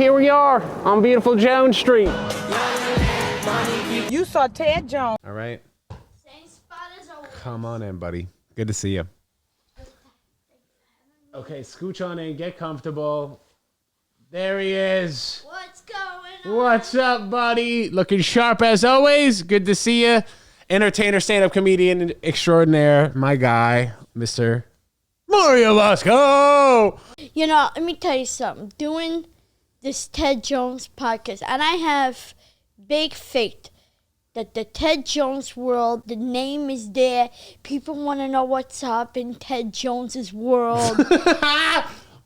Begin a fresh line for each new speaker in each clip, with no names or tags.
Here we are on beautiful Jones Street.
You saw Ted Jones.
All right.
Same spot as always.
Come on in, buddy. Good to see you. Okay, scooch on in, get comfortable. There he is.
What's going on?
What's up, buddy? Looking sharp as always. Good to see you. Entertainer, stand-up comedian extraordinaire, my guy, Mr. Mario Bosco.
You know, let me tell you something. Doing this Ted Jones podcast, and I have big faith that the Ted Jones world, the name is there. People want to know what's up in Ted Jones's world.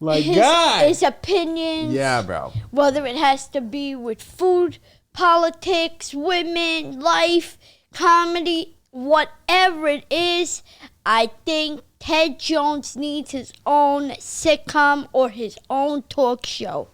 My guy.
His opinions.
Yeah, bro.
Whether it has to be with food, politics, women, life, comedy, whatever it is, I think Ted Jones needs his own sitcom or his own talk show.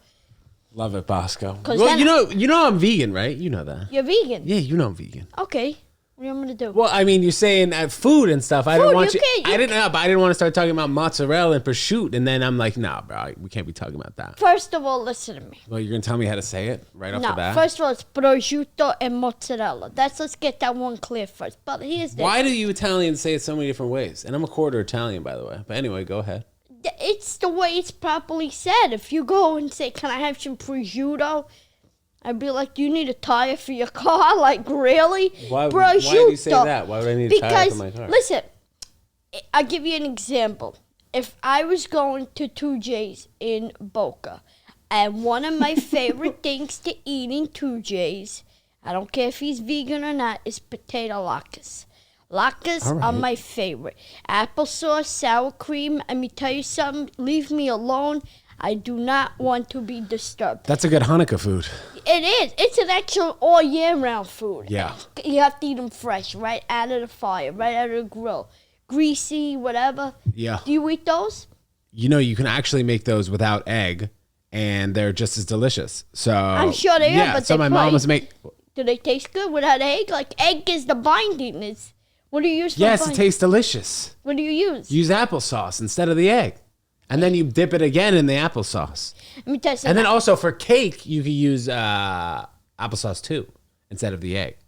Love it, Bosco.
Well,
you know I'm vegan, right? You know that.
You're vegan?
Yeah, you know I'm vegan.
Okay. What am I gonna do?
Well, I mean, you're saying food and stuff. I didn't want you.
you
I didn't know, but I didn't want to start talking about mozzarella and prosciutto, and then I'm like, nah, bro, we can't be talking about that.
First of all, listen to me.
Well, you're gonna tell me how to say it right off the
No,
bat.
first of all, it's prosciutto and mozzarella. Let's get that one clear first. But here's the.
Why do you Italians say it so many different ways? And I'm a quarter Italian, by the way. But anyway, go ahead.
It's the way it's properly said. If you go and say, "Can I have some prosciutto?" I'd be like, "Do you need a tire for your car?" Like, really?
Why do you say that? Why would I need a tire for my car?
Listen, I'll give you an example. If I was going to 2J's in Boca, and one of my favorite things to eat in 2J's, I don't care if he's vegan or not, is potato latkes. Latkes are my favorite. Applesauce, sour cream. Let me tell you something. Leave me alone. I do not want to be disturbed.
That's a good Hanukkah food.
It is. It's an actual all year round food.
Yeah.
You have to eat them fresh, right out of the fire, right out of the grill. Greasy, whatever.
Yeah.
Do you eat those?
You know, you can actually make those without egg, and they're just as delicious. So
I'm sure they are, but
so my mom was make.
Do they taste good without egg? Like, egg is the binding. What do you use for
Yes,
binding?
it tastes delicious.
What do you use?
Use applesauce instead of the egg. And then you dip it again in the applesauce.
Let me tell you something.
And then also for cake, you can use applesauce too instead of the egg.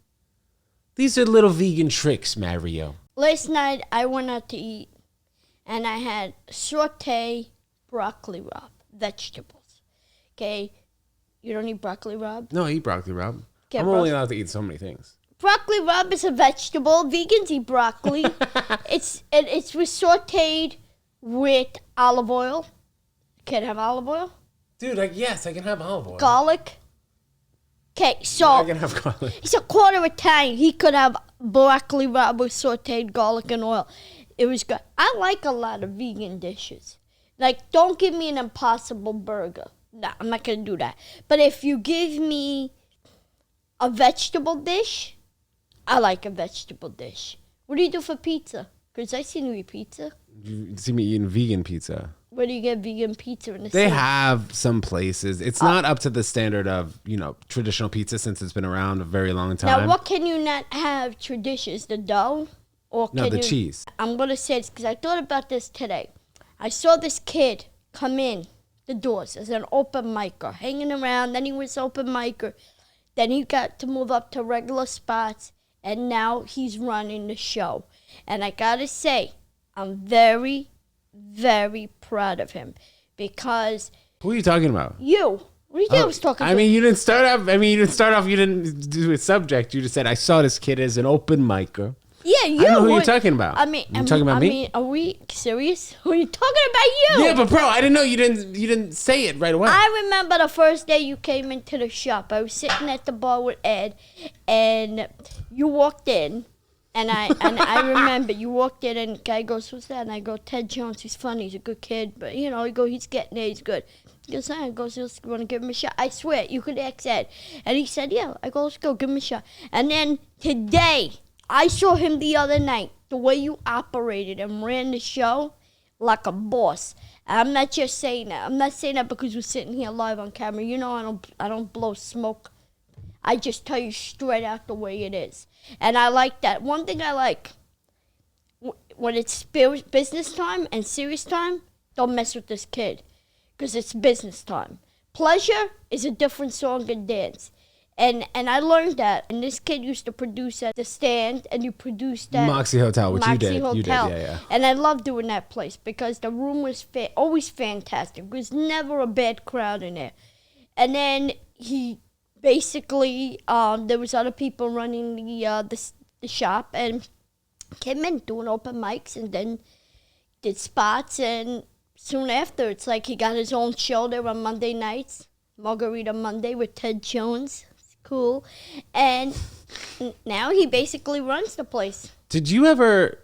These are little vegan tricks, Mario.
Last night, I went out to eat, and I had sauté broccoli rabe, vegetables. Okay? You don't eat broccoli rabe?
No, I eat broccoli, Rob.
Okay,
I'm only allowed to eat so many things.
Broccoli rabe is a vegetable. Vegans eat broccoli. It's with sautéed with olive oil. Can I have olive oil?
Dude, yes, I can have olive oil.
Garlic. Okay, so
I can have garlic.
he's a quarter Italian. He could have broccoli rabe with sautéed garlic and oil. It was good. I like a lot of vegan dishes. Like, don't give me an Impossible burger. No, I'm not going to do that. But if you give me a vegetable dish, I like a vegetable dish. What do you do for pizza? Because I seen you eat pizza.
You see me eating vegan pizza.
Where do you get vegan pizza in the
They
city?
have some places. It's not up to the standard of, traditional pizza since it's been around a very long time.
Now, what can you not have traditions? The dough? Or
No,
can
the
you,
cheese.
I'm going to say this because I thought about this today. I saw this kid come in the doors as an open micer, hanging around. Then he was open micer. Then he got to move up to regular spots. And now he's running the show. And I got to say, I'm very, very proud of him. Because
Who are you talking about?
you. What do you think I was talking about?
You didn't start off, you didn't do a subject. You just said, I saw this kid as an open micer.
Yeah, you.
I know who you're talking about.
I mean,
you talking about me?
I mean, are we serious? Who are you talking about? You.
Yeah, but bro, I didn't know you didn't say it right away.
I remember the first day you came into the shop. I was sitting at the bar with Ed, and you walked in, and I remember you walked in, and the guy goes, "What's that?" And I go, "Ted Jones. He's funny. He's a good kid, but he's getting it. He's good." He goes, "I goes, you want to give him a shot?" I swear, you could ask Ed, and he said, "Yeah." I go, "Let's go, give him a shot." And then today, I saw him the other night. The way you operated and ran the show, like a boss. And I'm not just saying that. I'm not saying that because we're sitting here live on camera. I don't blow smoke. I just tell you straight out the way it is. And I like that. One thing I like, when it's business time and serious time, don't mess with this kid. Because it's business time. pleasure is a different song than dance. And I learned that. And this kid used to produce at the Stand, and you produced at
Moxie Hotel, which
Moxie
you did.
Hotel.
You did, yeah.
And I loved doing that place because the room was always fantastic. There was never a bad crowd in there. And then he basically, there was other people running the shop, and came in doing open mics, and then did spots. And soon after, it's like he got his own show there on Monday nights, Margarita Monday with Ted Jones. Cool. And now he basically runs the place.
Did you ever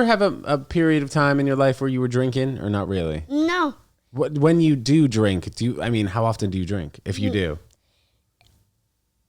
have a period of time in your life where you were drinking, or not really?
No.
When you do drink, how often do you drink, if you do?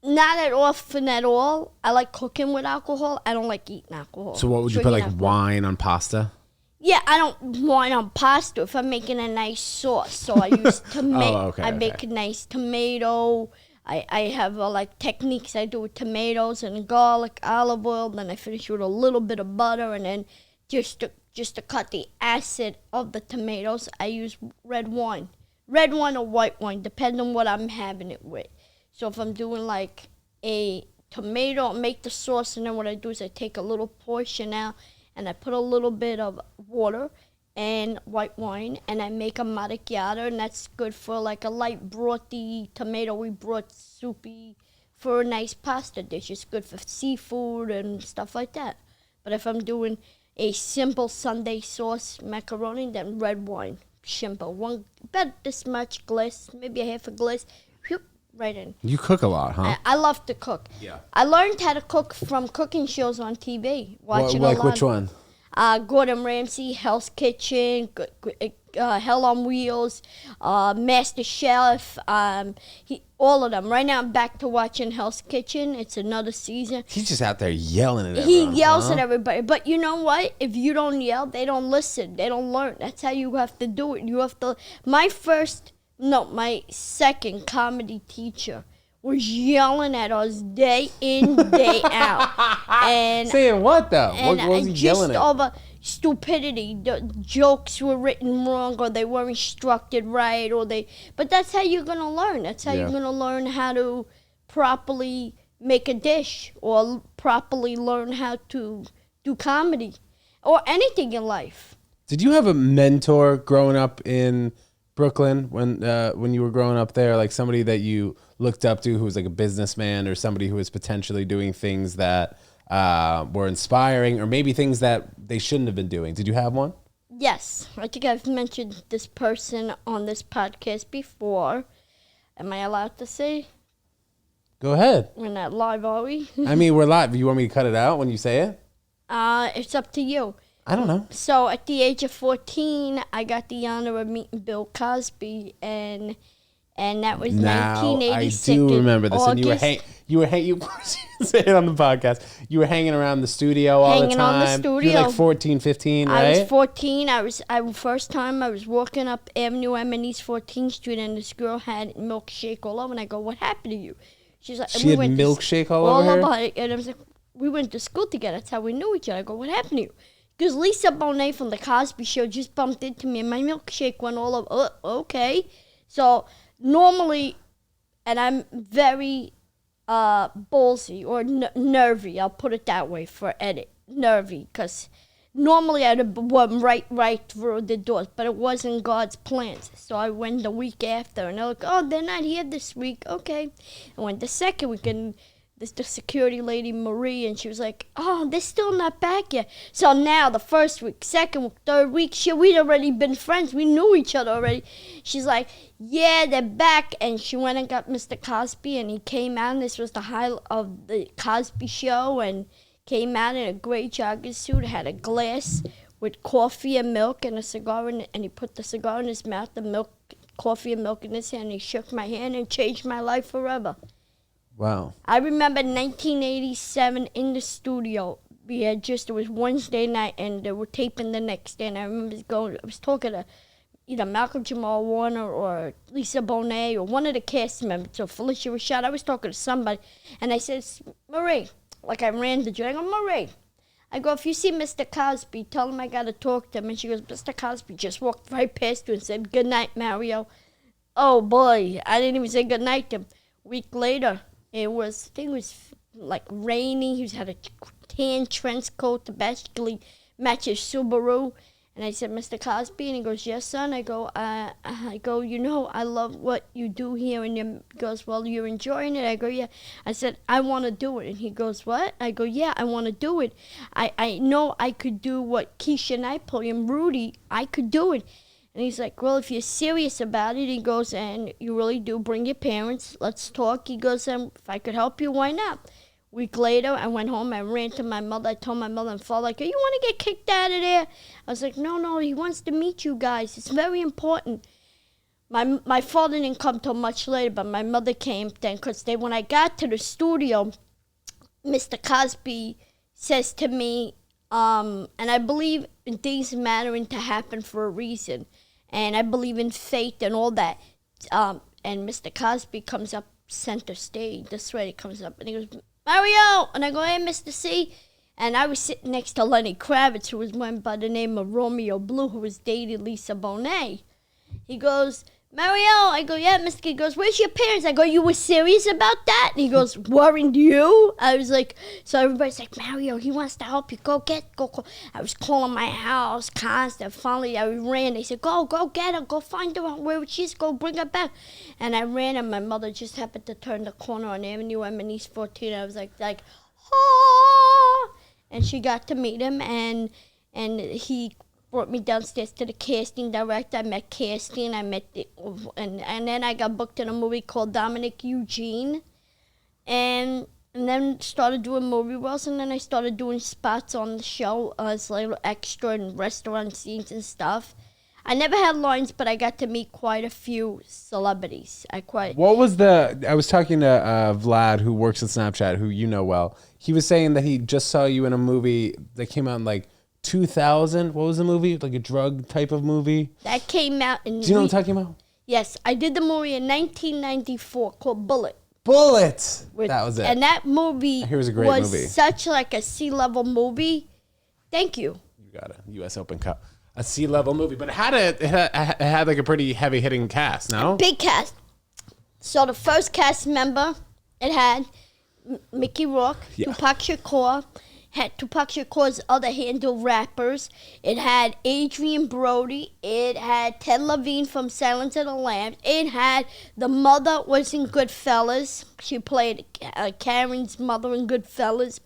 Not often at all. I like cooking with alcohol. I don't like eating alcohol.
So what would you put, like wine on pasta?
Yeah, I don't wine on pasta if I'm making a nice sauce. So I use tomato. I make a nice tomato. I have like techniques I do with tomatoes and garlic, olive oil. Then I finish with a little bit of butter, and then just to cut the acid of the tomatoes, I use red wine or white wine, depending on what I'm having it with. So if I'm doing like a tomato, I'll make the sauce, and then what I do is I take a little portion out, and I put a little bit of water and white wine, and I make a macchiato, and that's good for like a light brothy, tomato-y broth soupy, for a nice pasta dish. It's good for seafood and stuff like that. But if I'm doing a simple Sunday sauce macaroni, then red wine, simple. About this much glass, maybe a half a glass, whoop, right in.
You cook a lot, huh?
I love to cook.
Yeah.
I learned how to cook from cooking shows on TV. Watching a lot.
Which one?
Gordon Ramsay, Hell's Kitchen, Hell on Wheels, Master Chef, all of them. Right now I'm back to watching Hell's Kitchen. It's another season.
He's just out there yelling at everyone.
He yells at everybody. But you know what? If you don't yell, they don't listen. They don't learn. That's how you have to do it. You have to. My second comedy teacher was yelling at us day in, day out. And
saying what though? What was he yelling at?
Just over stupidity. The jokes were written wrong, or they weren't instructed right, but that's how you're gonna learn. That's how you're gonna learn how to properly make a dish, or properly learn how to do comedy, or anything in life.
Did you have a mentor growing up in Brooklyn when you were growing up there, like somebody that you looked up to who was like a businessman, or somebody who was potentially doing things that were inspiring, or maybe things that they shouldn't have been doing? Did you have one?
Yes. I think I've mentioned this person on this podcast before. Am I allowed to say?
Go ahead.
We're not live, are we?
I mean, we're live. You want me to cut it out when you say it?
It's up to you.
I don't know.
So at the age of 14, I got the honor of meeting Bill Cosby, and that was 1986.
I do remember this.
August.
And you say it on the podcast. You were hanging around the studio all the time.
On the studio.
You were like 14, 15, right?
I was 14. First time I was walking up Avenue M in East 14th Street, and this girl had milkshake all over, and I go, "What happened to you?" She's like,
she had milkshake all over her?
And I was like, we went to school together. That's how we knew each other. I go, "What happened to you?" Because Lisa Bonet from The Cosby Show just bumped into me, and my milkshake went all over. Okay. So normally, and I'm very ballsy or nervy. I'll put it that way for edit. Nervy, because normally I'd have went right through the doors, but it wasn't God's plans. So I went the week after, and they're like, "Oh, they're not here this week." Okay. I went the second week, and the security lady, Marie, and she was like, "Oh, they're still not back yet." So now the first week, second week, third week, we'd already been friends. We knew each other already. She's like, "Yeah, they're back." And she went and got Mr. Cosby, and he came out, and this was the highlight of the Cosby Show, and came out in a gray jogging suit, had a glass with coffee and milk and a cigar in it, and he put the cigar in his mouth, the milk, coffee and milk in his hand, and he shook my hand and changed my life forever.
Wow.
I remember 1987 in the studio. It was Wednesday night, and they were taping the next day, and I remember I was talking to either Malcolm Jamal Warner or Lisa Bonet or one of the cast members, or Felicia Rashad. I was talking to somebody, and I said, "Marie," like I ran the joint. I go, "Marie," I go, "if you see Mr. Cosby, tell him I got to talk to him." And she goes, "Mr. Cosby just walked right past you and said, 'Good night, Mario.'" Oh boy, I didn't even say goodnight to him. Week later, I think it was like rainy. He had a tan trench coat to basically match his Subaru. And I said, Mr. Cosby, and he goes, yes, son. I go, I love what you do here. And he goes, well, you're enjoying it. I go, yeah. I said, I want to do it. And he goes, what? I go, yeah, I want to do it. I know I could do what Keisha and I play and Rudy. I could do it. And he's like, well, if you're serious about it, he goes, and you really do, bring your parents. Let's talk. He goes, if I could help you, why not? Week later, I went home. I ran to my mother. I told my mother and father, like, you want to get kicked out of there? I was like, no, he wants to meet you guys. It's very important. My father didn't come till much later, but my mother came then, because when I got to the studio, Mr. Cosby says to me, and I believe in things mattering to happen for a reason. And I believe in fate and all that. And Mr. Cosby comes up center stage. That's right, he comes up and he goes, Mario! And I go, hey, Mr. C. And I was sitting next to Lenny Kravitz, who was one by the name of Romeo Blue, who was dating Lisa Bonet. He goes, Mario! I go, yeah, Mr. He goes, where's your parents? I go, you were serious about that? And he goes, worried you? I was like, so everybody's like, Mario, he wants to help you. Go. I was calling my house constant. Finally, I ran. They said, go get her. Go find her where she is. Go bring her back. And I ran, and my mother just happened to turn the corner on Avenue M and East 14. I was like, ah! And she got to meet him, and he brought me downstairs to the casting director. I met casting. And then I got booked in a movie called Dominic Eugene, and then started doing movie roles. And then I started doing spots on the show as like extra in restaurant scenes and stuff. I never had lines, but I got to meet quite a few celebrities.
What was I was talking to Vlad, who works at Snapchat, who you know well. He was saying that he just saw you in a movie that came out in like 2000. What was the movie? Like a drug type of movie?
That came out in...
Do you know what I'm talking about?
Yes, I did the movie in 1994 called Bullet.
That was it.
And that movie
was a great movie.
Such like a C-level movie. Thank you.
You got a U.S. Open Cup. A C-level movie. But it had like a pretty heavy-hitting cast, no?
A big cast. So the first cast member, it had Mickey Rourke,
Yeah.
Tupac Shakur, had Tupac Shakur's other handle rappers. It had Adrian Brody. It had Ted Levine from Silence of the Lambs. It had the mother was in Goodfellas. She played Karen's mother in Goodfellas.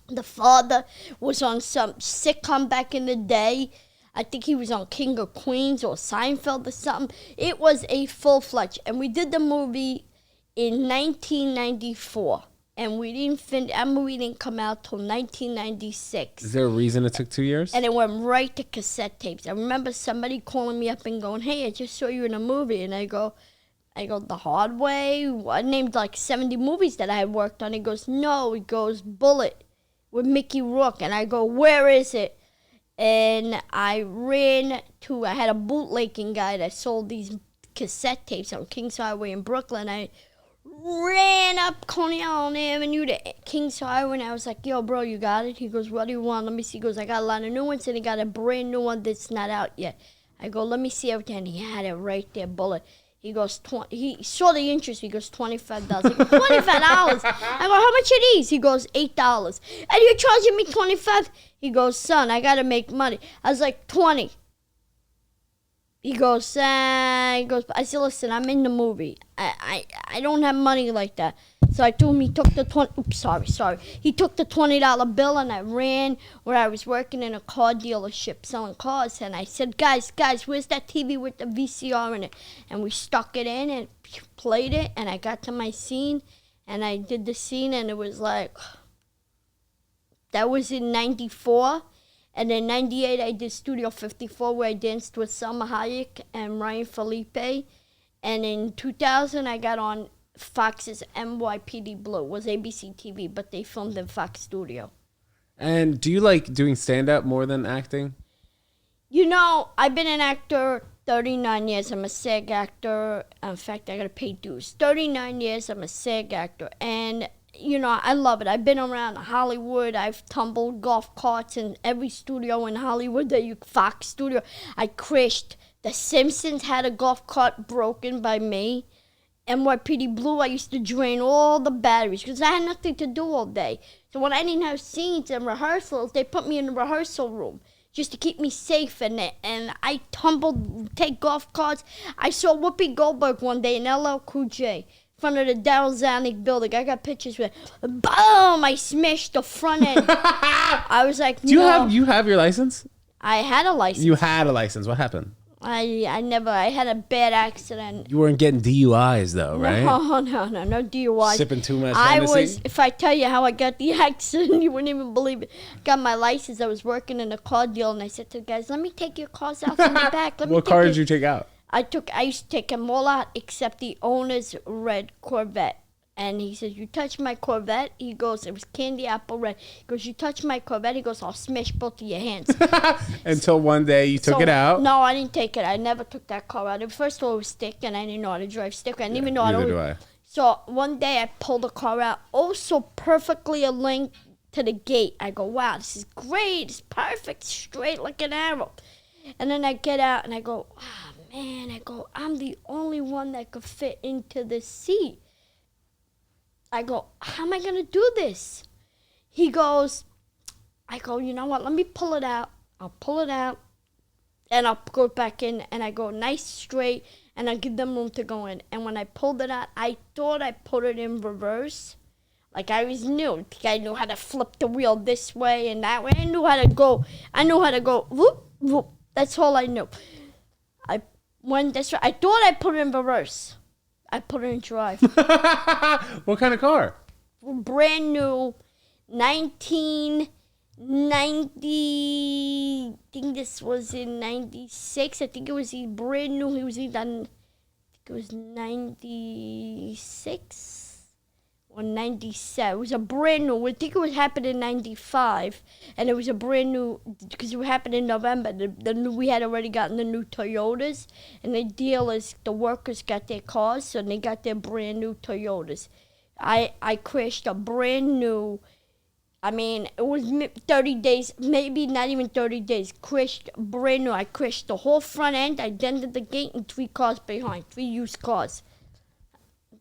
The father was on some sitcom back in the day. I think he was on King of Queens or Seinfeld or something. It was a full-fledged. And we did the movie in 1994. And we didn't finish. That movie didn't come out till 1996.
Is there a reason it took 2 years?
And it went right to cassette tapes. I remember somebody calling me up and going, "Hey, I just saw you in a movie." And I go, The Hard Way. I named like 70 movies that I had worked on. He goes, no. He goes, Bullet with Mickey Rourke. And I go, where is it? And I had a bootlegging guy that sold these cassette tapes on Kings Highway in Brooklyn. I ran up Coney Island Avenue to Kings Highway, and I was like, yo, bro, you got it? He goes, what do you want? Let me see. He goes, I got a lot of new ones, and he got a brand new one that's not out yet. I go, let me see everything. He had it right there, Bullet. He goes, he saw the interest. He goes, $25. He goes, $25? I go, how much are these? He goes, $8. And you're charging me $25? He goes, son, I got to make money. I was like, 20. He goes, I said, listen, I'm in the movie. I don't have money like that. So I told him he took the He took the $20 bill, and I ran where I was working in a car dealership selling cars. And I said, guys, where's that TV with the VCR in it? And we stuck it in and played it. And I got to my scene, and I did the scene, and it was like, that was in 94. And in 98, I did Studio 54, where I danced with Selma Hayek and Ryan Felipe. And in 2000, I got on Fox's NYPD Blue. It was ABC TV, but they filmed in Fox Studio.
And do you like doing stand-up more than acting?
You know, I've been an actor 39 years. I'm a SAG actor. In fact, I got to pay dues. 39 years, I'm a SAG actor. And I love it. I've been around Hollywood. I've tumbled golf carts in every studio in Hollywood. Fox studio. I crashed. The Simpsons had a golf cart broken by me. NYPD Blue, I used to drain all the batteries because I had nothing to do all day. So when I didn't have scenes and rehearsals, they put me in the rehearsal room just to keep me safe in it. And I take golf carts. I saw Whoopi Goldberg one day in LL Cool J in front of the Daryl Zanuck building. I got pictures with boom, I smashed the front end. I was like,
Do you have your license?
I had a license.
You had a license. What happened?
I had a bad accident.
You weren't getting DUIs though, right?
No DUIs.
Sipping too much
Hennessy? If I tell you how I got the accident, you wouldn't even believe it. Got my license. I was working in a car deal, and I said to the guys, "Let me take your cars out from the back."
What car did you take out?
I used to take them all out except the owner's red Corvette. And he says, "You touch my Corvette?" He goes, it was candy apple red. He goes, "You touch my Corvette?" He goes, "I'll smash both of your hands."
Until one day you took it out?
No, I didn't take it. I never took that car out. First of all, it was stick, and I didn't know how to drive stick. I didn't even know how to.
Neither do I.
So one day I pulled the car out, so perfectly aligned to the gate. I go, "Wow, this is great. It's perfect, straight like an arrow." And then I get out, and I go, "Ah, man," I go, "I'm the only one that could fit into this seat." I go, "How am I going to do this?" He goes, I go, "You know what? Let me pull it out." I'll pull it out, and I'll go back in, and I go nice straight, and I give them room to go in. And when I pulled it out, I thought I put it in reverse. Like I was new. I knew how to flip the wheel this way and that way. I knew how to go. Whoop, whoop. That's all I knew. I thought I put it in reverse. I put it in drive.
What kind of car?
Brand new, 1990. I think this was in 96. I think it was brand new. He was either, I think it was 96 or 97. It was a brand new. I think it was happened in 95, and it was a brand new because it happened in November. We had already gotten the new Toyotas, and the workers got their cars, so they got their brand new Toyotas. I crashed a brand new. I mean, it was 30 days, maybe not even 30 days. Crashed brand new. I crashed the whole front end. I dented the gate and 3 cars behind, 3 used cars.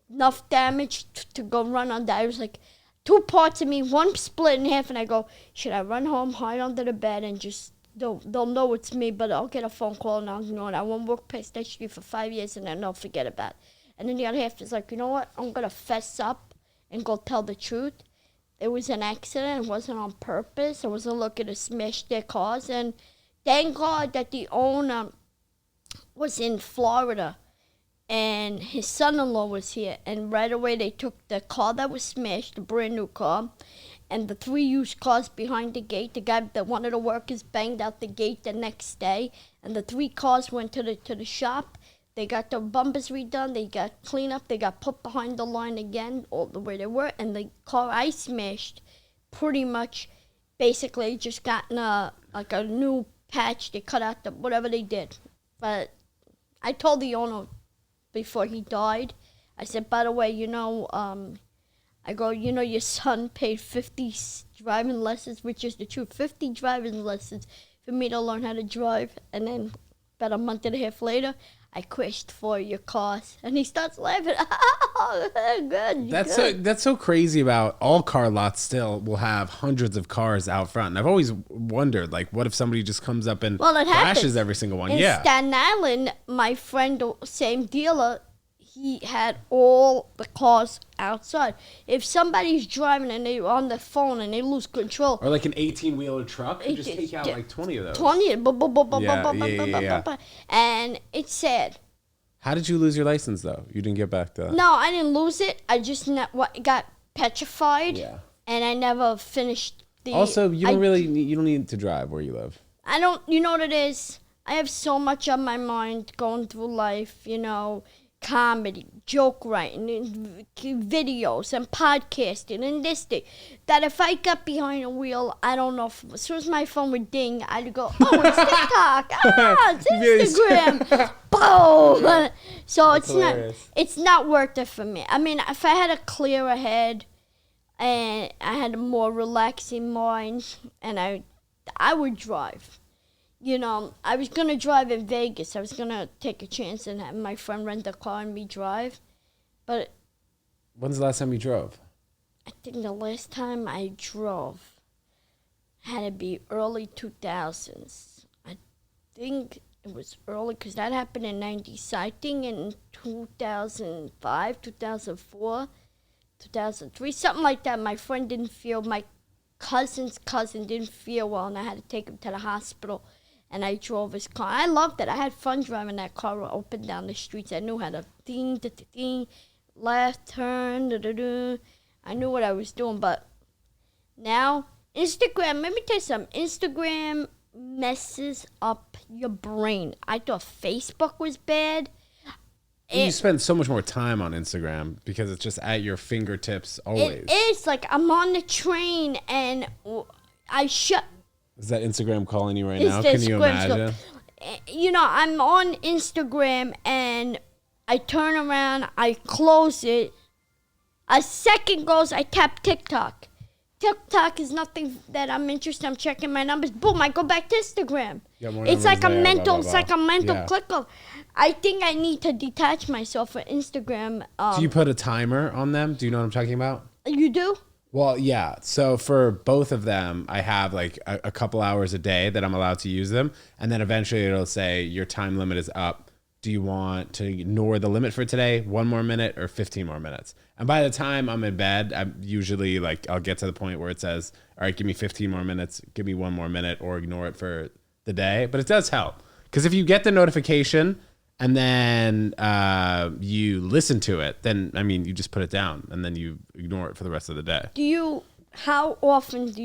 Enough damage to go run on that. It was like 2 parts of me, one split in half, and I go, should I run home, hide under the bed, and just, they'll know it's me, but I'll get a phone call and I'll ignore it. I won't walk past that street for 5 years, and then they'll forget about it. And then the other half is like, you know what, I'm going to fess up and go tell the truth. It was an accident. It wasn't on purpose. I wasn't looking to smash their cars. And thank God that the owner was in Florida and his son-in-law was here. And right away they took the car that was smashed, the brand new car, and the 3 used cars behind the gate. The guy, one of the workers banged out the gate the next day. And the 3 cars went to the shop. They got the bumpers redone, they got cleaned up, they got put behind the line again, all the way they were, and the car I smashed pretty much basically just gotten a new patch. They cut out whatever they did. But I told the owner before he died, I said, by the way, I go, your son paid 50 driving lessons, which is the truth, 50 driving lessons for me to learn how to drive, and then about a month and a half later, I crashed 4 of your cars. And he starts laughing. Oh, good.
That's so crazy about all car lots still will have hundreds of cars out front. And I've always wondered, like, what if somebody just comes up and crashes every single one?
In Staten Island, my friend, same dealer, he had all the cars outside. If somebody's driving and they're on the phone and they lose control.
Or like an 18-wheeler truck, you just take out like 20 of those.
20.
Yeah.
And it's sad.
How did you lose your license, though? You didn't get back to that.
No, I didn't lose it. I just got petrified.
Yeah.
And I never finished the...
Also, you don't need to drive where you live.
I don't... You know what it is? I have so much on my mind going through life, comedy, joke writing, videos, and podcasting, and this thing, that if I got behind a wheel, I don't know, as soon as my phone would ding, I'd go, oh, it's TikTok, it's Instagram, boom. So it's not worth it for me. I mean, if I had a clearer head, and I had a more relaxing mind, and I would drive. You know, I was gonna drive in Vegas. I was gonna take a chance and have my friend rent a car and me drive, but
When's the last time you drove?
I think the last time I drove had to be early 2000s. I think it was early because that happened in 90s. So I think in 2005, 2004, 2003, something like that. My friend didn't feel, my cousin's cousin didn't feel well, and I had to take him to the hospital. And I drove his car. I loved it. I had fun driving that car up and down the streets. I knew how to ding, left turn, I knew what I was doing. But now, Instagram, let me tell you something. Instagram messes up your brain. I thought Facebook was bad.
You spend so much more time on Instagram because it's just at your fingertips always.
It is. Like, I'm on the train and I shut.
Is that Instagram calling you right now? Can you imagine?
You know, I'm on Instagram and I turn around, I close it. A second goes, I tap TikTok. TikTok is nothing that I'm interested in. I'm checking my numbers. Boom, I go back to Instagram. It's like a mental, clicker. I think I need to detach myself from Instagram.
Do you put a timer on them? Do you know what I'm talking about?
You do?
Well, yeah. So for both of them, I have like a couple hours a day that I'm allowed to use them. And then eventually it'll say your time limit is up. Do you want to ignore the limit for today, 1 more minute or 15 more minutes? And by the time I'm in bed, I'm usually like, I'll get to the point where it says, all right, give me 15 more minutes, give me 1 more minute, or ignore it for the day. But it does help. Because if you get the notification and then you listen to it, then, I mean, you just put it down and then you ignore it for the rest of the day.
How often do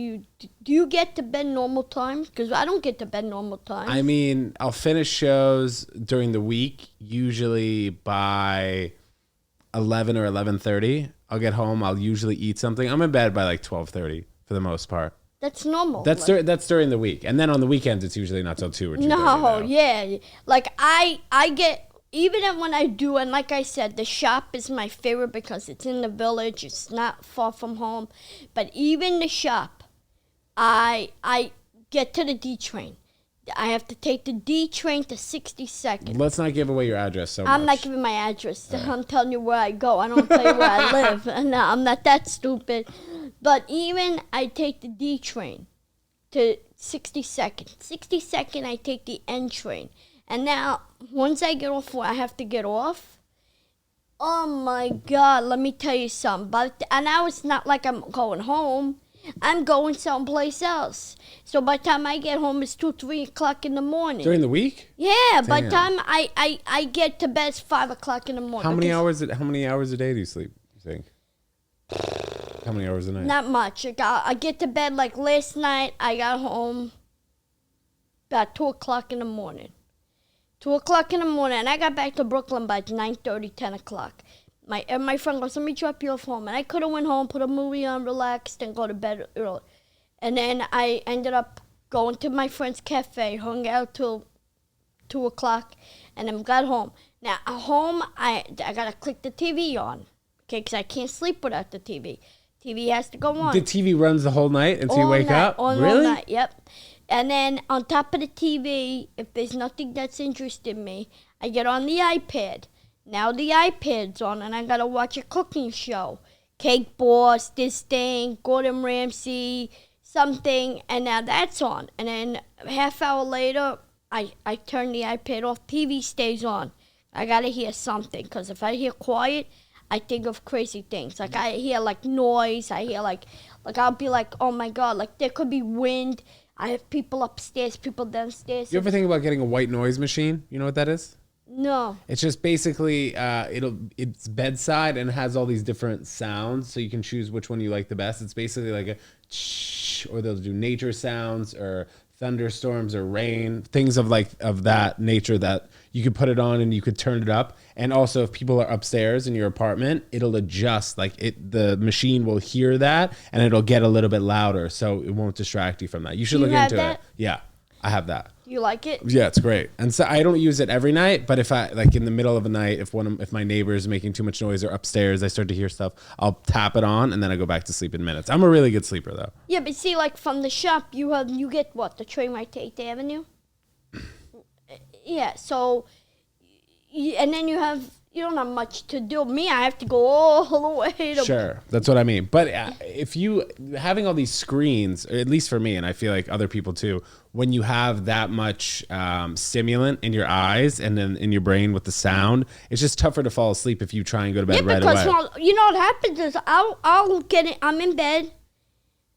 you get to bed normal time? Because I don't get to bed normal time.
I mean, I'll finish shows during the week, usually by 11 or 11:30. I'll get home. I'll usually eat something. I'm in bed by like 12:30 for the most part.
That's normal.
That's during the week. And then on the weekends, it's usually not till 2 or 2:30.
No, yeah. Like, I get... Even when I do, and like I said, the shop is my favorite because it's in the village. It's not far from home. But even the shop, I get to the D train. I have to take the D train to 62nd.
Let's not give away your address so much.
I'm not giving my address. Right. I'm telling you where I go. I don't tell you where I live. No, I'm not that stupid. But even I take the D train to 62nd. 62nd, I take the N train. And now, once I get off where I have to get off, oh my God, let me tell you something. And now it's not like I'm going home. I'm going someplace else. So by the time I get home, it's 2, 3 o'clock in the morning.
During the week?
Yeah, damn. By the time I get to bed, it's 5 o'clock in the morning.
How many hours a day do you sleep, you think? How many hours a night?
Not much. I get to bed, like last night, I got home about 2 o'clock in the morning. 2 o'clock in the morning, and I got back to Brooklyn by 9:30, 10 o'clock. My friend goes, let me drop you off home. And I could have went home, put a movie on, relaxed, and go to bed early. And then I ended up going to my friend's cafe, hung out till 2 o'clock, and then got home. Now, at home, I got to click the TV on, okay, because I can't sleep without the TV. TV has to go on.
The TV runs the whole night until you wake up?
Really? All night, yep. And then on top of the TV, if there's nothing that's interesting me, I get on the iPad. Now the iPad's on, and I gotta watch a cooking show. Cake Boss, this thing, Gordon Ramsay, something, and now that's on. And then a half hour later, I turn the iPad off. TV stays on. I gotta hear something, because if I hear quiet, I think of crazy things. Like I hear like noise. I hear like I'll be like, oh my God, like there could be wind. I have people upstairs, people downstairs.
You ever think about getting a white noise machine? You know what that is?
No.
It's just basically it's bedside and it has all these different sounds, so you can choose which one you like the best. It's basically like a shh, or they'll do nature sounds or thunderstorms or rain, things of that nature that you could put it on and you could turn it up. And also if people are upstairs in your apartment, it'll adjust, the machine will hear that and it'll get a little bit louder so it won't distract you from that. You should look into it. Yeah, I have that.
You like it?
Yeah, it's great. And so I don't use it every night, but if I like in the middle of the night, if my neighbor is making too much noise or upstairs, I start to hear stuff, I'll tap it on and then I go back to sleep in minutes. I'm a really good sleeper though.
Yeah, but see, like from the shop, you get what, the train right to 8th Avenue. Yeah, so and then you don't have much to do. Me, I have to go all the way to.
Sure, that's what I mean. But if you having all these screens, or at least for me, and I feel like other people too, when you have that much stimulant in your eyes and then in your brain with the sound, it's just tougher to fall asleep if you try and go to bed right away.
Well, you know what happens is I'll get it. I'm in bed.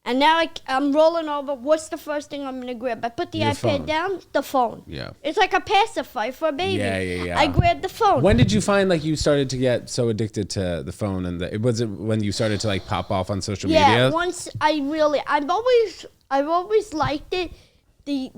And now I'm rolling over. What's the first thing I'm going to grab? I put the iPad
phone.
down, the phone.
Yeah.
It's like a pacifier for a baby.
Yeah.
I grabbed the phone.
When did you find like you started to get so addicted to the phone and was it when you started to like pop off on social media?
Yeah, once I've always liked it,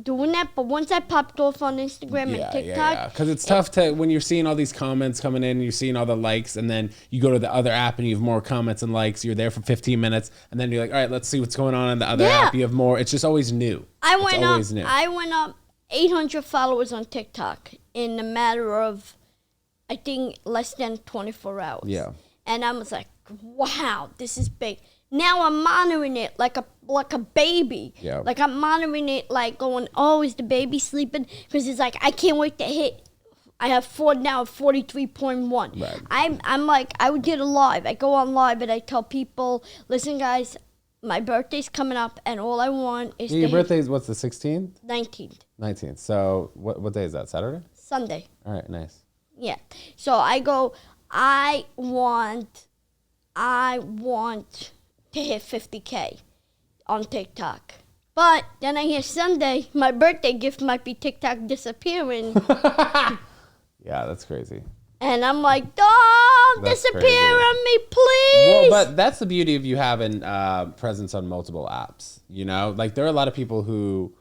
doing that, but once I popped off on Instagram and TikTok.
Yeah. Because it's tough to, when you're seeing all these comments coming in, you're seeing all the likes, and then you go to the other app and you have more comments and likes. You're there for 15 minutes, and then you're like, all right, let's see what's going on in the other app. You have more. It's just always new.
I went up 800 followers on TikTok in a matter of, I think, less than 24 hours.
Yeah.
And I was like, wow, this is big. Now I'm monitoring it like a baby.
Yeah.
Like I'm monitoring it like going, oh, is the baby sleeping? Because it's like, I can't wait to hit. I have 43.1.
Right.
I'm like, I would get a live. I go on live and I tell people, listen, guys, my birthday's coming up and all I want is
your birthday is what's the 16th?
19th.
19th. So what day is that? Saturday?
Sunday.
All right, nice.
Yeah. So I go, I want to hit 50K on TikTok. But then I hear Sunday, my birthday gift might be TikTok disappearing.
Yeah, that's crazy.
And I'm like, don't disappear on me, please.
Well, but that's the beauty of you having presence on multiple apps. You know, like there are a lot of people who,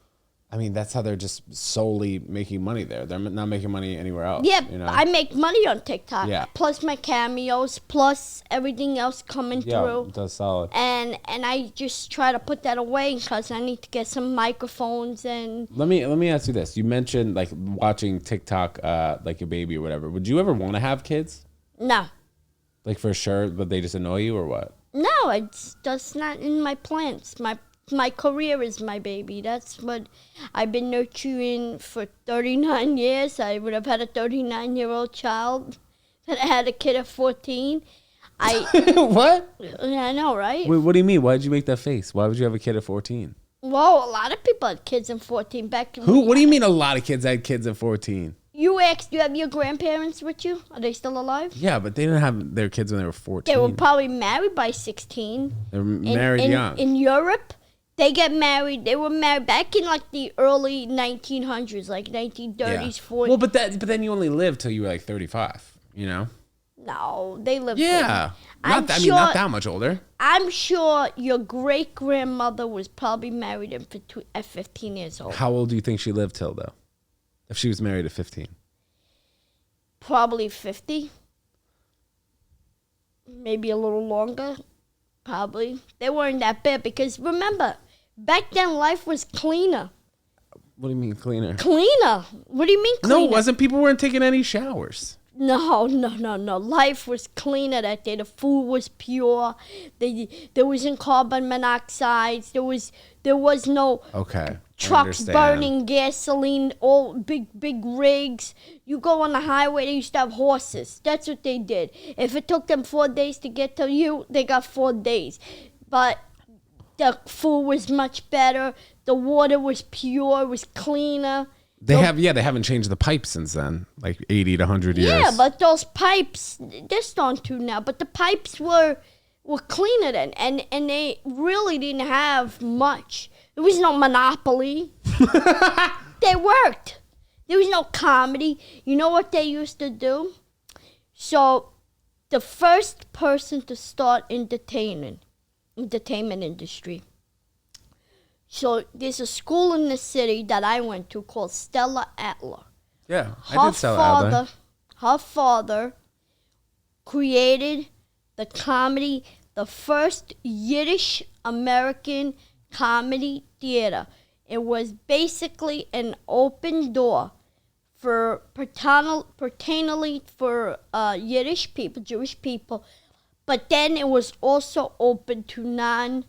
I mean, that's how they're just solely making money there. They're not making money anywhere else.
Yeah,
you know?
I make money on TikTok.
Yeah.
Plus my cameos, plus everything else coming through.
That's solid.
And I just try to put that away because I need to get some microphones and.
Let me ask you this. You mentioned like watching TikTok, like your baby or whatever. Would you ever want to have kids?
No.
Like for sure, but they just annoy you or what?
No, it's just not in my plans. My career is my baby. That's what I've been nurturing for 39 years. I would have had a 39-year-old child that I had a kid at 14.
What?
I know, right?
Wait, what do you mean? Why did you make that face? Why would you have a kid at 14?
Well, a lot of people had kids at 14 back.
Who? What do you mean a lot of kids had kids at 14?
You asked, do you have your grandparents with you? Are they still alive?
Yeah, but they didn't have their kids when they were 14.
They were probably married by 16.
They were married young.
In Europe, they get married. They were married back in like the early 1900s, like 1930s, 40s.
Well, but then you only lived till you were like 35. You know?
No, they lived.
Yeah, not that much older.
I'm sure your great grandmother was probably married at 15 years old.
How old do you think she lived till though? If she was married at 15?
Probably 50. Maybe a little longer. Probably. They weren't that bad because remember, back then life was cleaner.
What do you mean cleaner?
Cleaner? What do you mean cleaner?
No, it wasn't. People weren't taking any showers.
No. Life was cleaner that day. The food was pure. There wasn't carbon monoxide. There was no trucks burning gasoline, all big rigs. You go on the highway, they used to have horses. That's what they did. If it took them 4 days to get to you, they got 4 days. But the food was much better. The water was pure, was cleaner.
They haven't changed the pipes since then, like 80 to 100 years.
Yeah, but those pipes, they're starting to now. But the pipes were cleaner then, and they really didn't have much. There was no monopoly. They worked. There was no comedy. You know what they used to do? So, the first person to start entertainment industry. So there's a school in the city that I went to called Stella Adler.
Yeah, I did Stella Adler.
Her father created the comedy, the first Yiddish American comedy theater It was basically an open door for pertainly for Yiddish people, Jewish people, but then it was also open to non-Jewish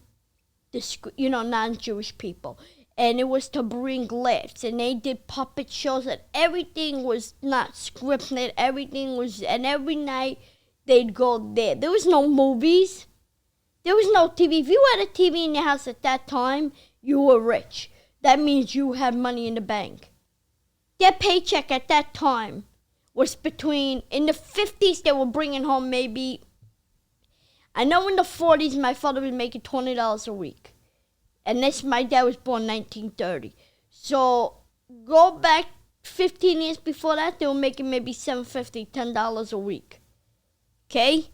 people. And it was to bring laughs, and they did puppet shows, and everything was not scripted. And every night they'd go there. There was no movies. There was no TV. If you had a TV in your house at that time, you were rich. That means you had money in the bank. Their paycheck at that time was in the 50s, they were bringing home maybe, I know in the 40s, my father was making $20 a week. And my dad was born in 1930. So go back 15 years before that, they were making maybe $7.50, $10 a week. Okay?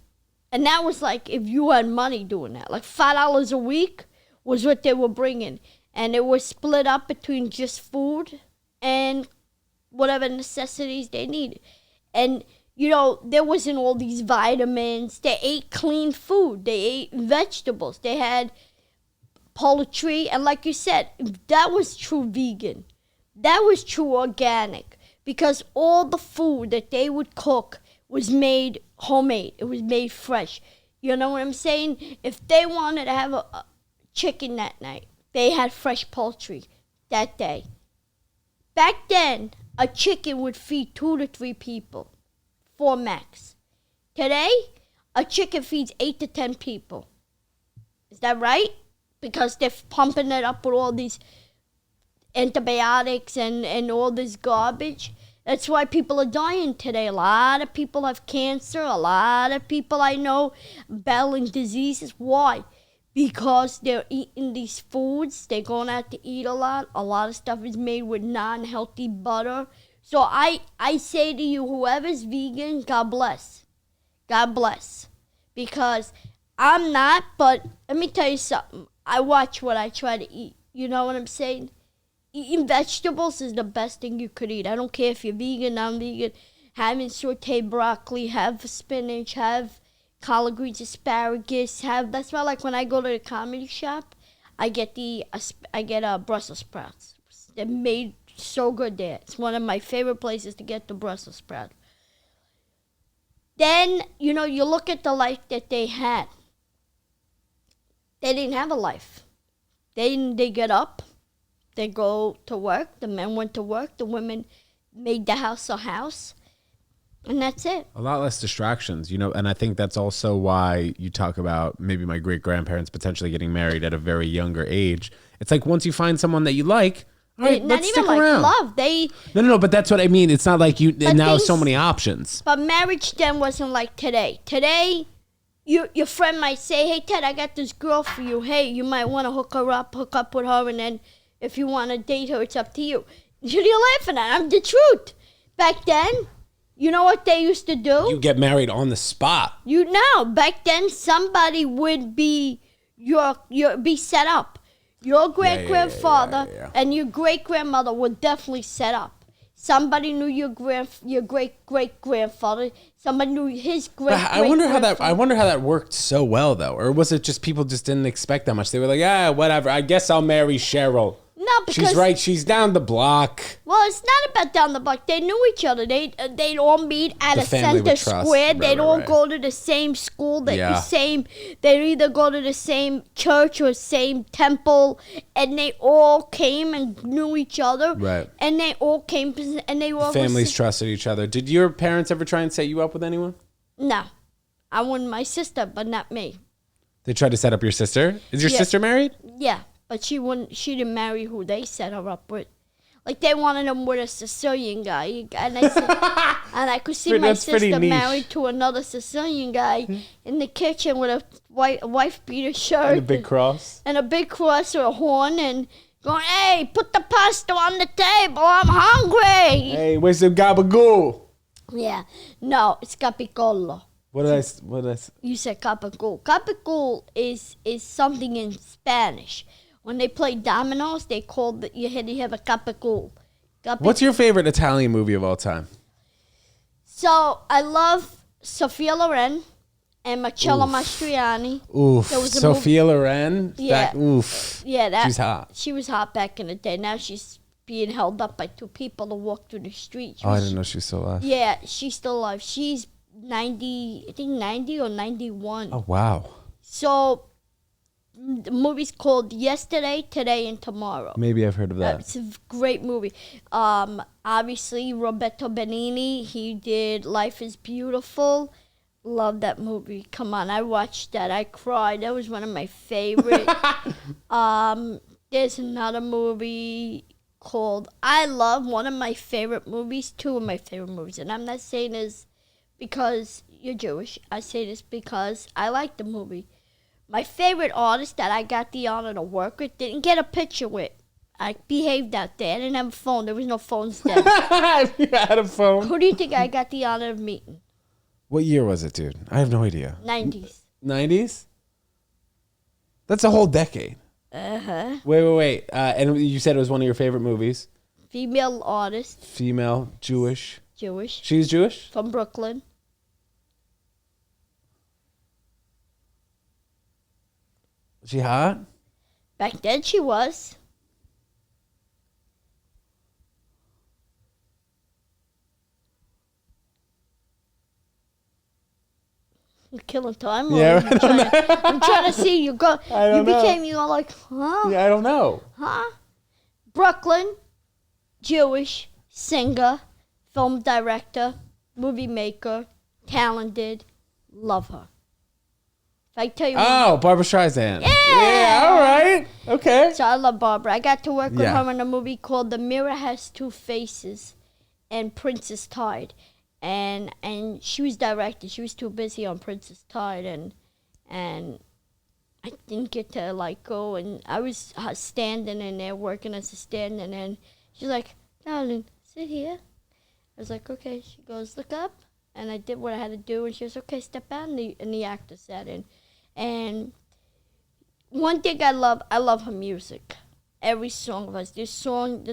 And that was like if you had money doing that. Like $5 a week was what they were bringing. And it was split up between just food and whatever necessities they needed. And, there wasn't all these vitamins. They ate clean food. They ate vegetables. They had poultry, and like you said, that was true vegan. That was true organic, because all the food that they would cook was made homemade. It was made fresh. You know what I'm saying? If they wanted to have a chicken that night, they had fresh poultry that day. Back then, a chicken would feed 2 to 3 people, 4 max. Today, a chicken feeds 8 to 10 people. Is that right? Because they're pumping it up with all these antibiotics and all this garbage. That's why people are dying today. A lot of people have cancer. A lot of people I know battling diseases. Why? Because they're eating these foods. They're going out to eat a lot. A lot of stuff is made with non-healthy butter. So I say to you, whoever's vegan, God bless. God bless. Because I'm not, but let me tell you something. I watch what I try to eat. You know what I'm saying? Eating vegetables is the best thing you could eat. I don't care if you're vegan, non-vegan. Having sauteed broccoli, have spinach, have collard greens, asparagus. That's why, like, when I go to the comedy shop, I get Brussels sprouts. They're made so good there. It's one of my favorite places to get the Brussels sprouts. Then, you look at the life that they had. They didn't have a life. They get up, they go to work, the men went to work, the women made the house a house, and that's it.
A lot less distractions, and I think that's also why you talk about maybe my great-grandparents potentially getting married at a very younger age. It's like once you find someone that you like, all right, let's stick around.
Not even like love.
No, but that's what I mean. It's not like now so many options.
But marriage then wasn't like today. Today, your friend might say, hey, Ted, I got this girl for you. Hey, you might want to hook up with her, and then if you want to date her, it's up to you. You're laughing at it. I'm the truth. Back then, you know what they used to do?
You get married on the spot.
Back then, somebody would be be set up. Your great-grandfather and your great-grandmother were definitely set up. Somebody knew your great-great-grandfather. Somebody knew his great-great-grandfather.
I wonder how that worked so well, though. Or was it just people just didn't expect that much? They were like, whatever. I guess I'll marry Cheryl.
No, because
she's right. She's down the block.
Well, it's not about down the block. They knew each other. They'd all meet at a center square. They'd all go to the same school. They'd either go to the same church or same temple, and they all came and knew each other. Right. And they all came and they all
families trusted each other. Did your parents ever try and set you up with anyone?
No, I wanted my sister, but not me.
They tried to set up your sister. Is your sister married?
Yeah. But she didn't marry who they set her up with. Like, they wanted him with a Sicilian guy. And I could see my sister married to another Sicilian guy in the kitchen with a wife beater shirt.
And a big cross.
And a big cross or a horn and going, hey, put the pasta on the table. I'm hungry.
Hey, where's the gabagool?
Yeah. No, it's capicolo.
What did I say?
You said gabagool. Gabagool is something in Spanish. When they play dominoes, they call you have a gabagool.
What's your favorite Italian movie of all time?
So I love Sophia Loren, and Marcella Mastroianni.
Oof.
There was a
Sophia Loren.
Yeah.
Oof.
Yeah,
She's hot.
She was hot back in the day. Now she's being held up by two people to walk through the street.
I didn't know she was still alive.
Yeah, she's still alive. She's 90, I think 90 or 91.
Oh, wow.
So the movie's called Yesterday, Today, and Tomorrow.
Maybe I've heard of that.
It's a great movie. Obviously, Roberto Benigni, he did Life is Beautiful. Love that movie. Come on, I watched that. I cried. That was one of my favorite. There's another movie called I Love, one of my favorite movies, two of my favorite movies. And I'm not saying this because you're Jewish. I say this because I like the movie. My favorite artist that I got the honor to work with didn't get a picture with. I behaved out there. I didn't have a phone. There was no phones then.
You had a phone.
Who do you think I got the honor of meeting?
What year was it, dude? I have no idea.
90s.
90s? That's a whole decade.
Uh-huh.
Wait. And you said it was one of your favorite movies.
Female artist.
Female, Jewish.
Jewish.
She's Jewish?
From Brooklyn.
Was she hot?
Back then she was. You're killing time.
Yeah,
I'm trying to see you go.
I don't know.
You were like, huh?
Yeah, I don't know.
Huh? Brooklyn, Jewish, singer, film director, movie maker, talented. Love her. If I tell you.
Oh, Barbara Streisand.
Yeah.
All right. Okay.
So I love Barbara. I got to work with
Yeah.
her in a movie called The Mirror Has Two Faces and Princess Tide. And she was directed. She was too busy on Princess Tide, and I didn't get to like go. And I was standing in there working as a stand, and she's like, "Darling, sit here." I was like, "Okay." She goes, "Look up," and I did what I had to do. And she was, "Okay, step out." And the actor sat in, and one thing I love her music. Every song of hers. This song,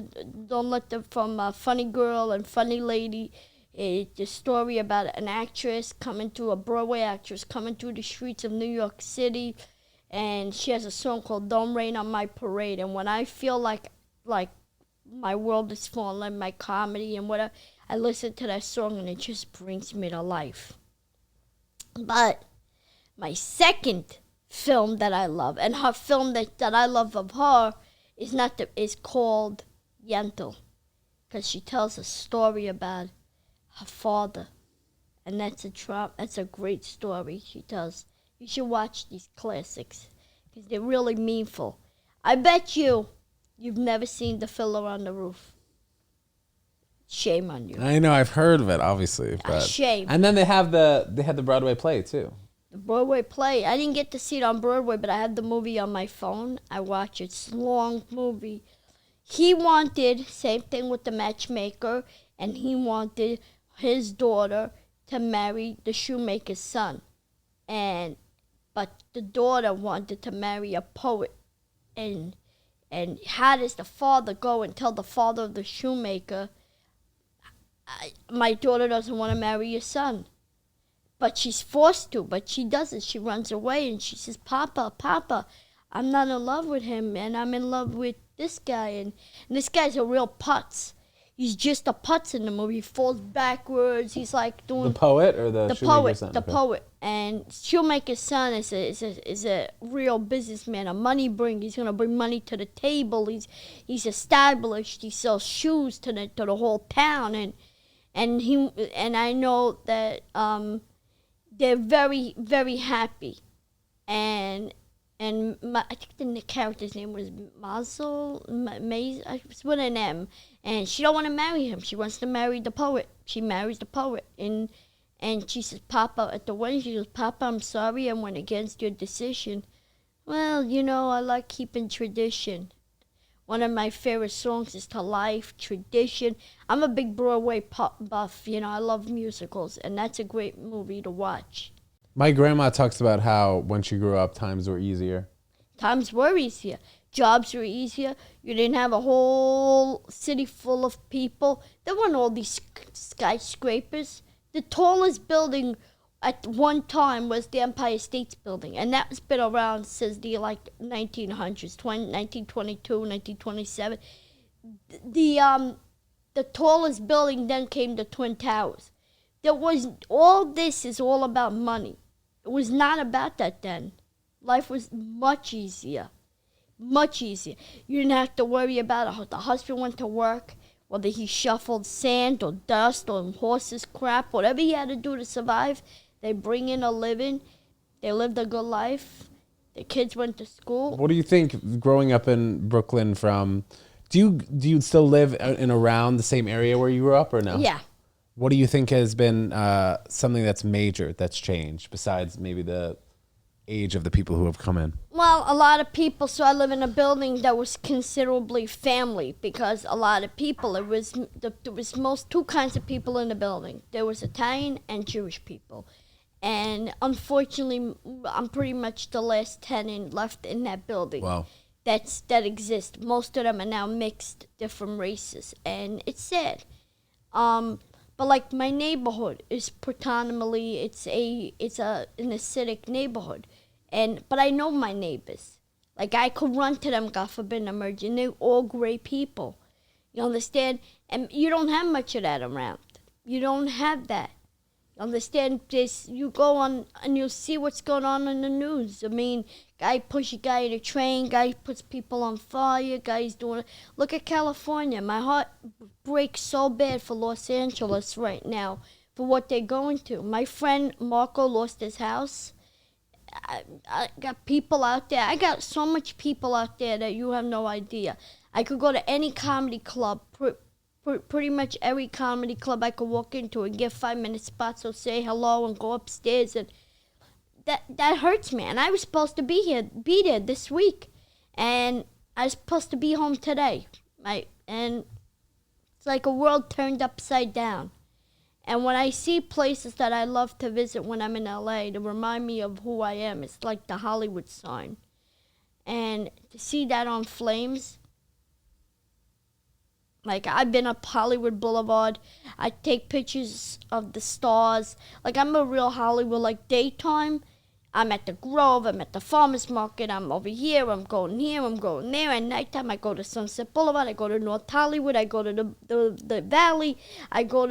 "Don't Let Them," from Funny Girl and Funny Lady. It's a story about an actress a Broadway actress coming through the streets of New York City, and she has a song called "Don't Rain on My Parade." And when I feel like my world is falling, my comedy and whatever, I listen to that song and it just brings me to life. But my second film that I love, and her film that I love of her, is called Yentl, because she tells a story about her father, and that's a great story she tells. You should watch these classics because they're really meaningful. I bet you've never seen The Fiddler on the Roof. Shame on you.
I know. I've heard of it, obviously. But.
Shame.
And then they had the Broadway play too.
The Broadway play. I didn't get to see it on Broadway, but I had the movie on my phone. I watched it. It's a long movie. He wanted, same thing with the matchmaker, and he wanted his daughter to marry the shoemaker's son, but the daughter wanted to marry a poet, and how does the father go and tell the father of the shoemaker, my daughter doesn't want to marry your son, but she's forced to, but she doesn't. She runs away and she says, Papa, I'm not in love with him, and I'm in love with this guy, and this guy's a real putz. He's just a putz in the movie. He falls backwards. He's like doing
the poet or the
poet.
son?
The
Okay.
poet. And shoemaker's son is a real businessman, a money bringer. He's gonna bring money to the table. He's established. He sells shoes to the whole town, and I know that they're very, very happy, and I think the character's name was Maze. It's with an M. And she don't want to marry him. She wants to marry the poet. She marries the poet. And she says, Papa, at the wedding, she goes, Papa, I'm sorry I went against your decision. Well, I like keeping tradition. One of my favorite songs is To Life, Tradition. I'm a big Broadway buff. I love musicals. And that's a great movie to watch.
My grandma talks about how when she grew up, times were easier.
Times were easier. Jobs were easier. You didn't have a whole city full of people. There weren't all these skyscrapers. The tallest building at one time was the Empire State Building, and that's been around since the 1900s, 1922, 1927. The tallest building then came the Twin Towers. All this is all about money. It was not about that then. Life was much easier. Much easier. You didn't have to worry about it. The husband went to work, whether he shuffled sand or dust or horses crap, whatever he had to do to survive. They bring in a living. They lived a good life. The kids went to school.
What do you think growing up in Brooklyn from, do you still live in around the same area where you grew up or no?
Yeah.
What do you think has been something that's major that's changed besides maybe the age of the people who have come in?
Well, a lot of people, so I live in a building that was considerably family because a lot of people, there was two kinds of people in the building. There was Italian and Jewish people. And unfortunately, I'm pretty much the last tenant left in that building.
Wow.
That exists. Most of them are now mixed, different races, and it's sad. But like my neighborhood is predominantly it's an acidic neighborhood, but I know my neighbors. Like I could run to them, God forbid, emergency. They're all great people. You understand? And you don't have much of that around. You don't have that. Understand this? You go on and you'll see what's going on in the news. I mean, guy push a guy in a train, guy puts people on fire, guys doing. Look at California. My heart breaks so bad for Los Angeles right now for what they're going to. My friend Marco lost his house. I got people out there. I got so much people out there that you have no idea. I could go to any comedy club. Pretty much every comedy club I could walk into and get 5-minute spots or say hello and go upstairs, and that hurts me. And I was supposed to be there this week, and I was supposed to be home today. And it's like a world turned upside down. And when I see places that I love to visit when I'm in LA to remind me of who I am, it's like the Hollywood sign. And to see that on flames. Like, I've been up Hollywood Boulevard. I take pictures of the stars. Like, I'm a real Hollywood, like, daytime. I'm at the Grove. I'm at the Farmers Market. I'm over here. I'm going here. I'm going there. At nighttime, I go to Sunset Boulevard. I go to North Hollywood. I go to the Valley. I go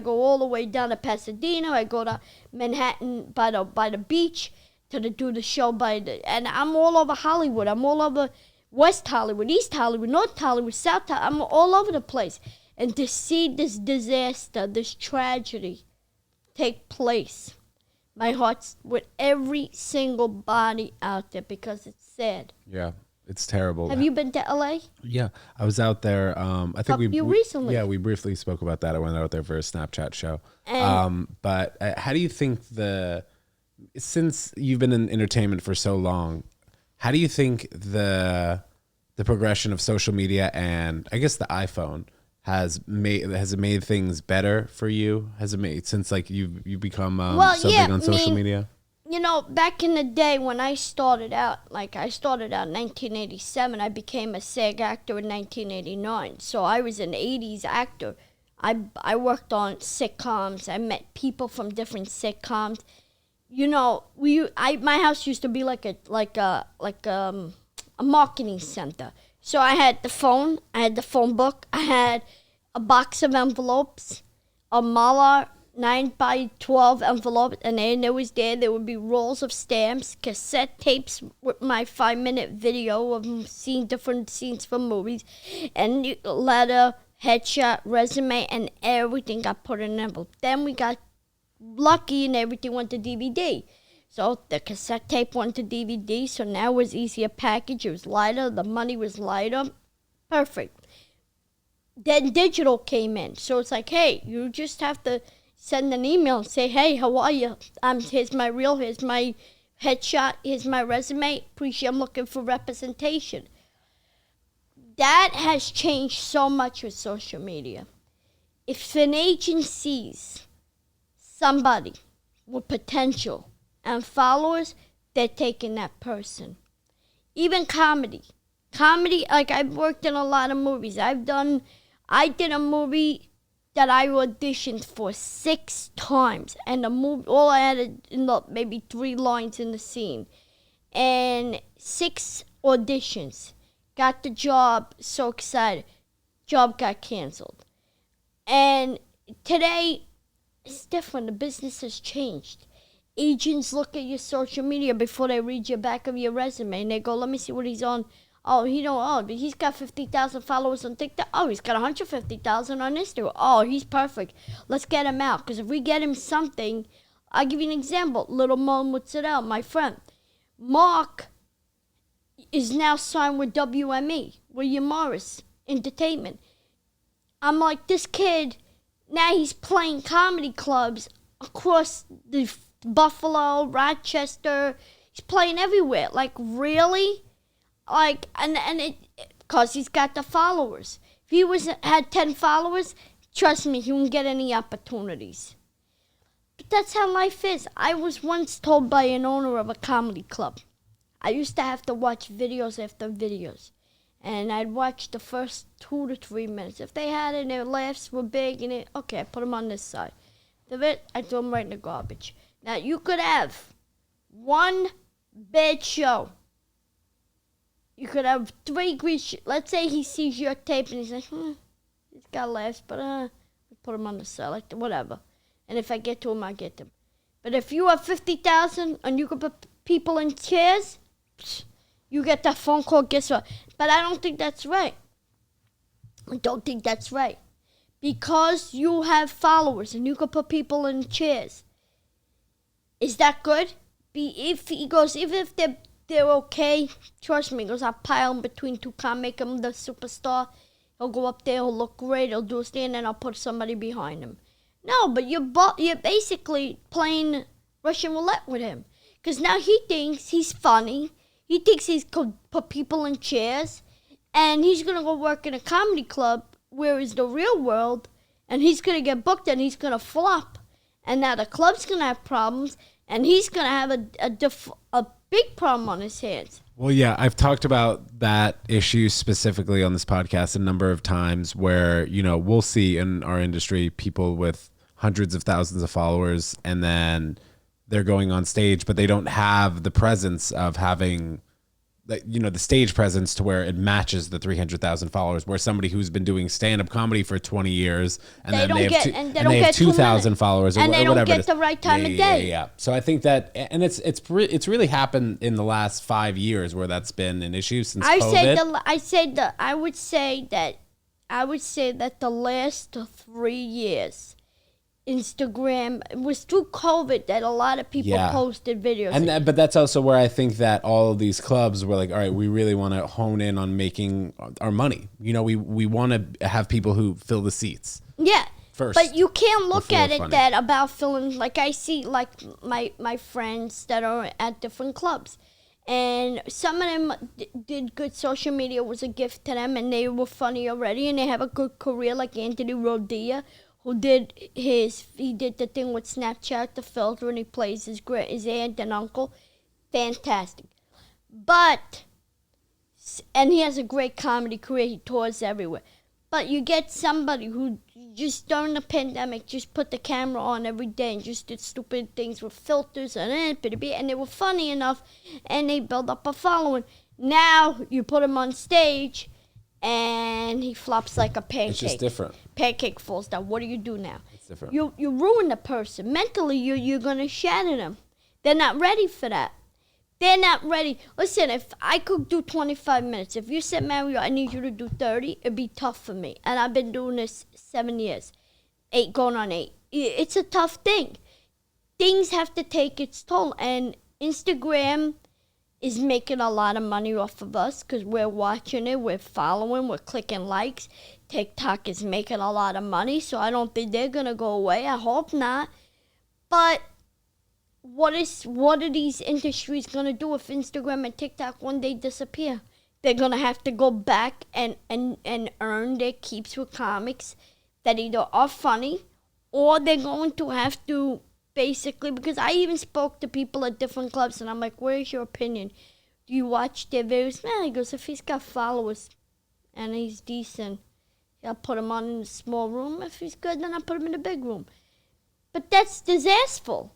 all the way down to Pasadena. I go to Manhattan by the beach to do the show and I'm all over Hollywood. I'm all over West Hollywood, East Hollywood, North Hollywood, South Hollywood. I'm all over the place. And to see this disaster, this tragedy take place, my heart's with every single body out there because it's sad.
Yeah, it's terrible.
Have you been to LA?
Yeah, I was out there. I think
recently.
Yeah, we briefly spoke about that. I went out there for a Snapchat show. But how do you think since you've been in entertainment for so long, how do you think the progression of social media and I guess the iPhone has it made things better for you? Has it made since like you've become big on social media?
You know, back in the day when I started out, in 1987, I became a SAG actor in 1989. So I was an 80s actor. I worked on sitcoms. I met people from different sitcoms. You know, my house used to be like a marketing center. So I had the phone, I had the phone book, I had a box of envelopes, a Mylar 9x12 envelope, and then there would be rolls of stamps, cassette tapes with my 5-minute video of different scenes from movies, and letter, headshot, resume, and everything got put in an envelope. Then we got lucky and everything went to DVD. So the cassette tape went to DVD, so now it was easier package. It was lighter, the money was lighter. Perfect. Then digital came in. So it's like, hey, you just have to send an email and say, hey, how are you? Here's my reel, here's my headshot, here's my resume. I'm looking for representation. That has changed so much with social media. If an agent sees somebody with potential and followers, they're taking that person. Even comedy, like I've worked in a lot of movies. I did a movie that I auditioned for 6 times, and the movie, all I had maybe 3 lines in the scene, and 6 auditions. Got the job, so excited. Job got canceled. And today, it's different. The business has changed. Agents look at your social media before they read your back of your resume, and they go, let me see what he's on. Oh, but he's got 50,000 followers on TikTok. Oh, he's got 150,000 on Instagram. Oh, he's perfect. Let's get him out. Because if we get him something, I'll give you an example. Little Mo Mozzarella, my friend. Mark is now signed with WME, William Morris Entertainment. I'm like, this kid, now he's playing comedy clubs across the Buffalo, Rochester. He's playing everywhere. Like, really? Like, and it, because he's got the followers. If he had 10 followers, trust me, he wouldn't get any opportunities. But that's how life is. I was once told by an owner of a comedy club. I used to have to watch videos after videos. And I'd watch the first 2 to 3 minutes. If they had it and their laughs were big, okay, I put them on this side. The bit, I throw them right in the garbage. Now, you could have one bad show. You could have 3 great let's say he sees your tape and he's like, he's got laughs, but put him on the side, like whatever. And if I get to him, I get them. But if you have 50,000 and you could put people in chairs, you get that phone call, guess what? But I don't think that's right. I don't think that's right. Because you have followers and you could put people in chairs. Is that good? Even if they're okay, trust me, he goes, I'll pile him between 2 cars, make him the superstar. He'll go up there, he'll look great, he'll do a stand, and I'll put somebody behind him. No, but you're basically playing Russian roulette with him. Because now he thinks he's funny. He thinks he's could put people in chairs. And he's going to go work in a comedy club where is the real world. And he's going to get booked and he's going to flop. And now the club's going to have problems. And he's going to have a big problem on his hands.
Well, yeah, I've talked about that issue specifically on this podcast a number of times where, we'll see in our industry people with hundreds of thousands of followers and then they're going on stage, but they don't have the presence of having, the stage presence to where it matches the 300,000 followers, where somebody who's been doing stand-up comedy for 20 years and they have 2,000 followers or whatever. And they don't get
the right time of day.
Yeah. So I think that, and it's really happened in the last 5 years where that's been an issue since COVID.
I would say that the last 3 years, Instagram, it was through COVID that a lot of people posted videos.
But that's also where I think that all of these clubs were like, all right, we really want to hone in on making our money. We want to have people who fill the seats.
Yeah.
First,
but you can't look at it that about filling, like I see like my friends that are at different clubs. And some of them did good. Social media was a gift to them and they were funny already and they have a good career, like Anthony Rodia, who did the thing with Snapchat, the filter, and he plays his aunt and uncle. Fantastic. And he has a great comedy career. He tours everywhere. But you get somebody who just during the pandemic just put the camera on every day and just did stupid things with filters and they were funny enough and they build up a following. Now you put him on stage and he flops like a pancake.
It's just different.
Pancake falls down. What do you do now?
It's different.
You ruin the person. Mentally, you're going to shatter them. They're not ready for that. They're not ready. Listen, if I could do 25 minutes, if you said, Mario, I need you to do 30, it'd be tough for me. And I've been doing this 7 years. 8 going on 8. It's a tough thing. Things have to take its toll. And Instagram is making a lot of money off of us because we're watching it, we're following, we're clicking likes. TikTok is making a lot of money, so I don't think they're going to go away. I hope not. But what are these industries going to do if Instagram and TikTok one day disappear? They're going to have to go back and earn their keeps with comics that either are funny or they're going to have to basically, because I even spoke to people at different clubs and I'm like, where's your opinion? Do you watch their videos? Man, he goes, if he's got followers and he's decent, I'll put him on in a small room. If he's good, then I'll put him in a big room. But that's disastrous.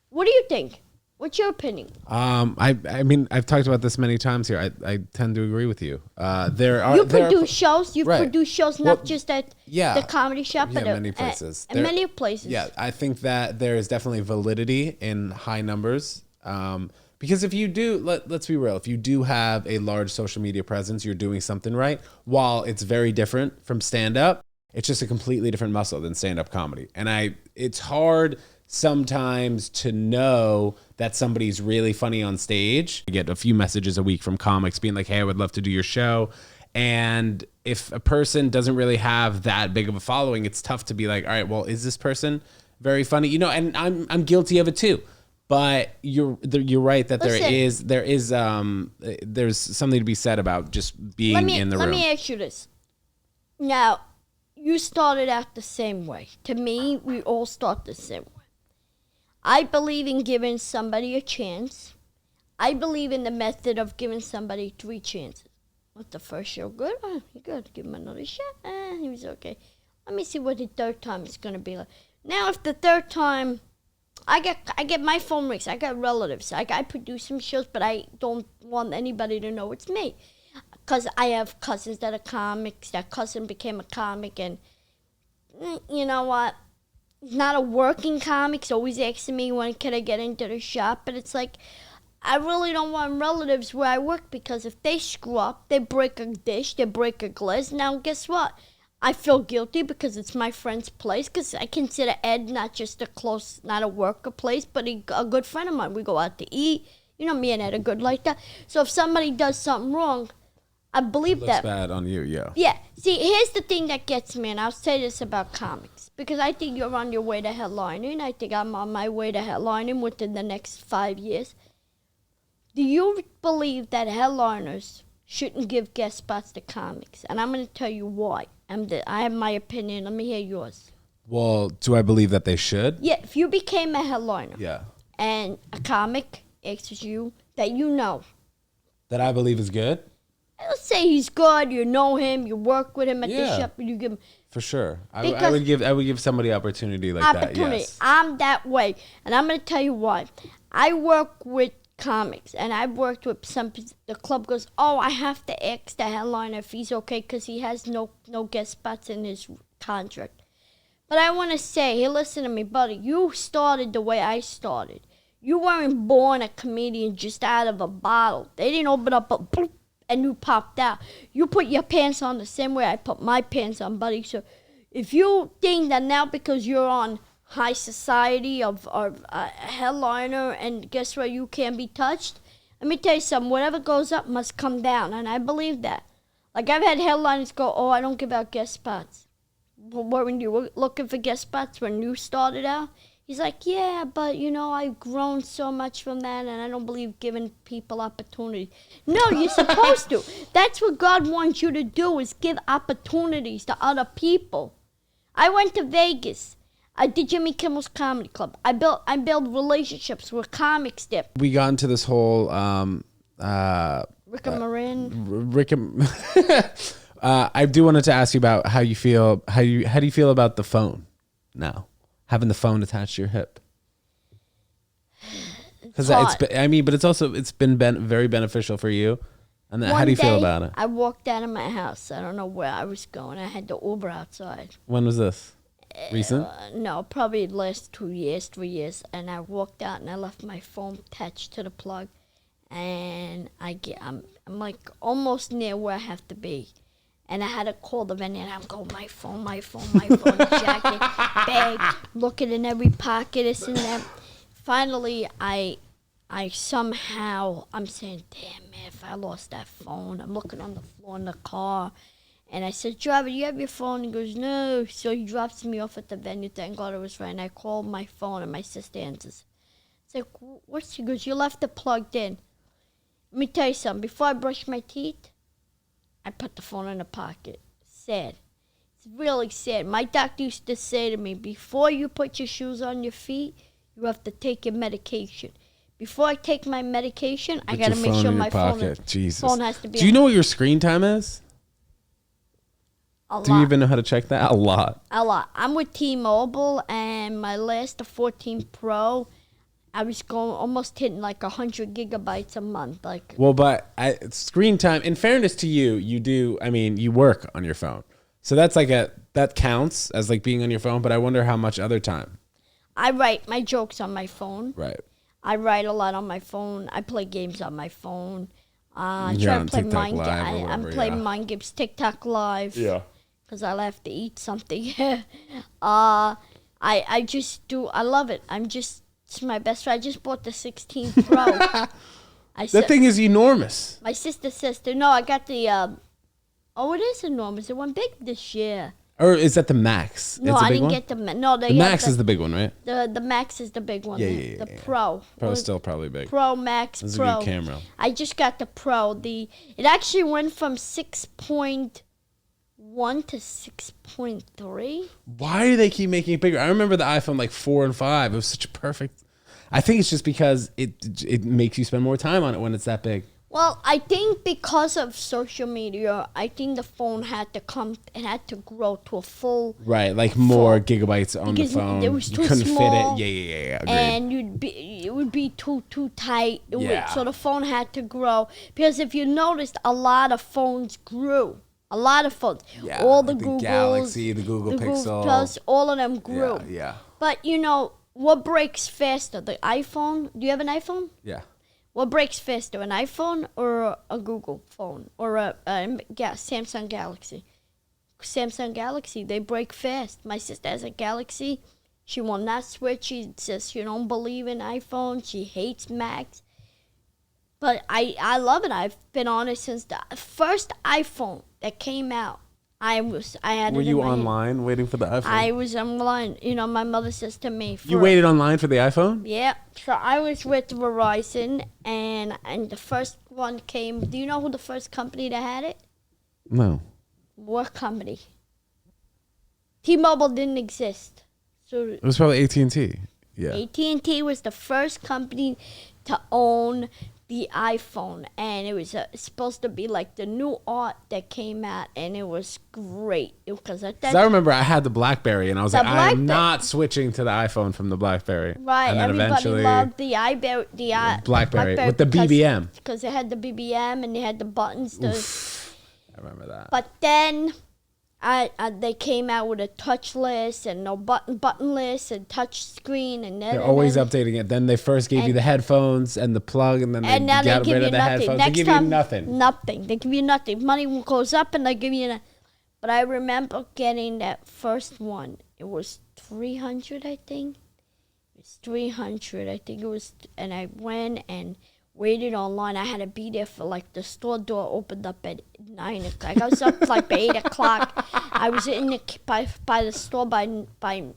What do you think? What's your opinion?
I mean, I've talked about this many times here. I tend to agree with you.
You produce shows. You've
right.
produced shows not just at the comedy shop, but
many places.
Many places.
Yeah, I think that there is definitely validity in high numbers. Because if you do, let's be real, if you do have a large social media presence, you're doing something right. While it's very different from stand-up, it's just a completely different muscle than stand-up comedy. And it's hard sometimes to know that somebody's really funny on stage. I get a few messages a week from comics being like, hey, I would love to do your show. And if a person doesn't really have that big of a following, it's tough to be like, all right, well, is this person very funny? You know, and I'm guilty of it too. But you're right that there's something to be said about just being in the room.
Let me ask you this. Now, you started out the same way. To me, we all start the same way. I believe in giving somebody a chance. I believe in the method of giving somebody 3 chances. Was the first show good? Oh, you good. Give him another shot. He was okay. Let me see what the third time is going to be like. Now, if the third time, I get my phone rings. I got relatives. I produce some shows, but I don't want anybody to know it's me. Because I have cousins that are comics. That cousin became a comic, and you know what? He's not a working comic. He's always asking me, when can I get into the shop? But it's like, I really don't want relatives where I work, because if they screw up, they break a dish, they break a glass. Now, guess what? I feel guilty because it's my friend's place, because I consider Ed not just not a worker place, but a good friend of mine. We go out to eat. You know, me and Ed are good like that. So if somebody does something wrong, I believe
looks bad on you, yeah.
Yeah. See, here's the thing that gets me, and I'll say this about comics, because I think you're on your way to headlining. I think I'm on my way to headlining within the next 5 years. Do you believe that headliners shouldn't give guest spots to comics? And I'm going to tell you why. I have my opinion. Let me hear yours.
Well, do I believe that they should?
Yeah, if you became a headliner,
yeah,
and a comic asks you that you know,
that I believe is good.
Let's say he's good. You know him. You work with him at the shop. You give him
for sure. I would give somebody opportunity like that. Yes,
I'm that way, and I'm going to tell you why. I work with comics, and I've worked with some. The club goes, oh, I have to ask the headliner if he's okay, because he has no guest spots in his contract. But I want to say, hey, listen to me, buddy. You started the way I started. You weren't born a comedian just out of a bottle. They didn't open up a boop, and you popped out. You put your pants on the same way I put my pants on, buddy. So if you think that now because you're on high society of a headliner, and guess what, you can't be touched, let me tell you something. Whatever goes up must come down, and I believe that. Like, I've had headliners go, oh, I don't give out guest spots. But when you were looking for guest spots when you started out, he's like, yeah, but, you know, I've grown so much from that, and I don't believe giving people opportunity. No, you're supposed to. That's what God wants you to do, is give opportunities to other people. I went to Vegas. I did Jimmy Kimmel's Comedy Club. I built relationships with comics there.
We got into this whole
Rick and Moran.
Rick and I do wanted to ask you about how you feel. How do you feel about the phone now? Having the phone attached to your hip. Because it's been very beneficial for you. And then, how do you feel about it?
I walked out of my house. I don't know where I was going. I had to Uber outside.
When was this? Recent?
No, probably the last 2 years, 3 years. And I walked out and I left my phone attached to the plug. And I'm like almost near where I have to be. And I had to call the vendor, and I'm going, my phone, jacket, bag, looking in every pocket, this and that. Finally, I somehow, I'm saying, damn, man, if I lost that phone. I'm looking on the floor in the car. And I said, driver, you have your phone? He goes, no. So he drops me off at the venue. Thank God it was right. And I called my phone, and my sister answers. It's like, what's he goes, you left it plugged in. Let me tell you something. Before I brush my teeth, I put the phone in the pocket. Sad. It's really sad. My doctor used to say to me, before you put your shoes on your feet, you have to take your medication. Before I take my medication, I got to make sure my phone has to be
Do you know what your screen time is?
A
Do you
lot.
even know how to check that? A lot.
A lot. I'm with T-Mobile, and my last, the 14 Pro, I was going almost hitting like 100 gigabytes a month. Like,
Well, but screen time, in fairness to you, you work on your phone. So that's that counts as like being on your phone, but I wonder how much other time.
I write my jokes on my phone.
Right.
I write a lot on my phone. I play games on my phone. I
You're
try
on
to play
TikTok Live or
I'm
whatever,
playing
yeah.
mind games, TikTok Live.
Yeah.
Because I'll have to eat something. I just do. I love it. It's my best friend. I just bought the 16 Pro.
That thing is enormous.
My sister. No, I got the. Oh, it is enormous. It went big this year.
Or is that the Max?
No,
it's a
I
big
didn't
one?
get the. No,
The Max is the big one, right?
The Max is the big one.
Yeah.
The Pro.
Pro's still probably big.
Pro Max
That's
Pro.
a good camera.
I just got the Pro. It actually went from 6.1 to 6.3.
Why do they keep making it bigger? I remember the iPhone like 4 and 5. It was such a perfect. I think it's just because it makes you spend more time on it when it's that big.
Well, I think because of social media, I think the phone had to grow to a full.
Right, like more gigabytes on the
Because
phone.
it was
You
too
couldn't
small,
fit it. Yeah. Agreed.
And it would be too tight.
Yeah.
So the phone had to grow. Because if you noticed, a lot of phones grew. A lot of phones.
Yeah,
All the
like the
Googles,
Galaxy, the Google Pixel.
Plus, all of them grew.
Yeah.
But what breaks faster, the iPhone? Do you have an iPhone?
Yeah.
What breaks faster, an iPhone or a Google phone or a Samsung Galaxy? Samsung Galaxy, they break fast. My sister has a Galaxy. She will not switch. She says she don't believe in iPhone. She hates Macs. But I love it. I've been on it since the first iPhone that came out. I had
Were
it in
you
my hand.
online waiting for the iPhone?
I was online. My mother says to me.
You waited online for the iPhone?
Yeah. So I was with Verizon, and the first one came. Do you know who the first company that had it?
No.
What company? T-Mobile didn't exist. So
It was probably AT&T. Yeah.
AT&T was the first company to own the iPhone, and it was supposed to be like the new art that came out, and it was great because at that
'Cause I remember I had the BlackBerry, and I was
The
like, I am
Blackberry.
not switching to the iPhone from the BlackBerry.
right,
And then
everybody
eventually,
loved the
BlackBerry with the BBM.
because it had the BBM and they had the buttons.
I remember that.
But then they came out with a touchless and no buttonless and touch screen and
They're always updating it. Then they first gave you the headphones and the plug, and then they
and now they
got
give
rid
you
of the
nothing.
headphones.
Next
They give
time,
you nothing.
Nothing. They give you nothing. Money goes up and they give you. But I remember getting that first one. It was 300, I think. It was 300, I think it was. And I went and waited online. I had to be there for like the store door opened up at 9 o'clock. I was up like by 8 o'clock. I was in by the store by 9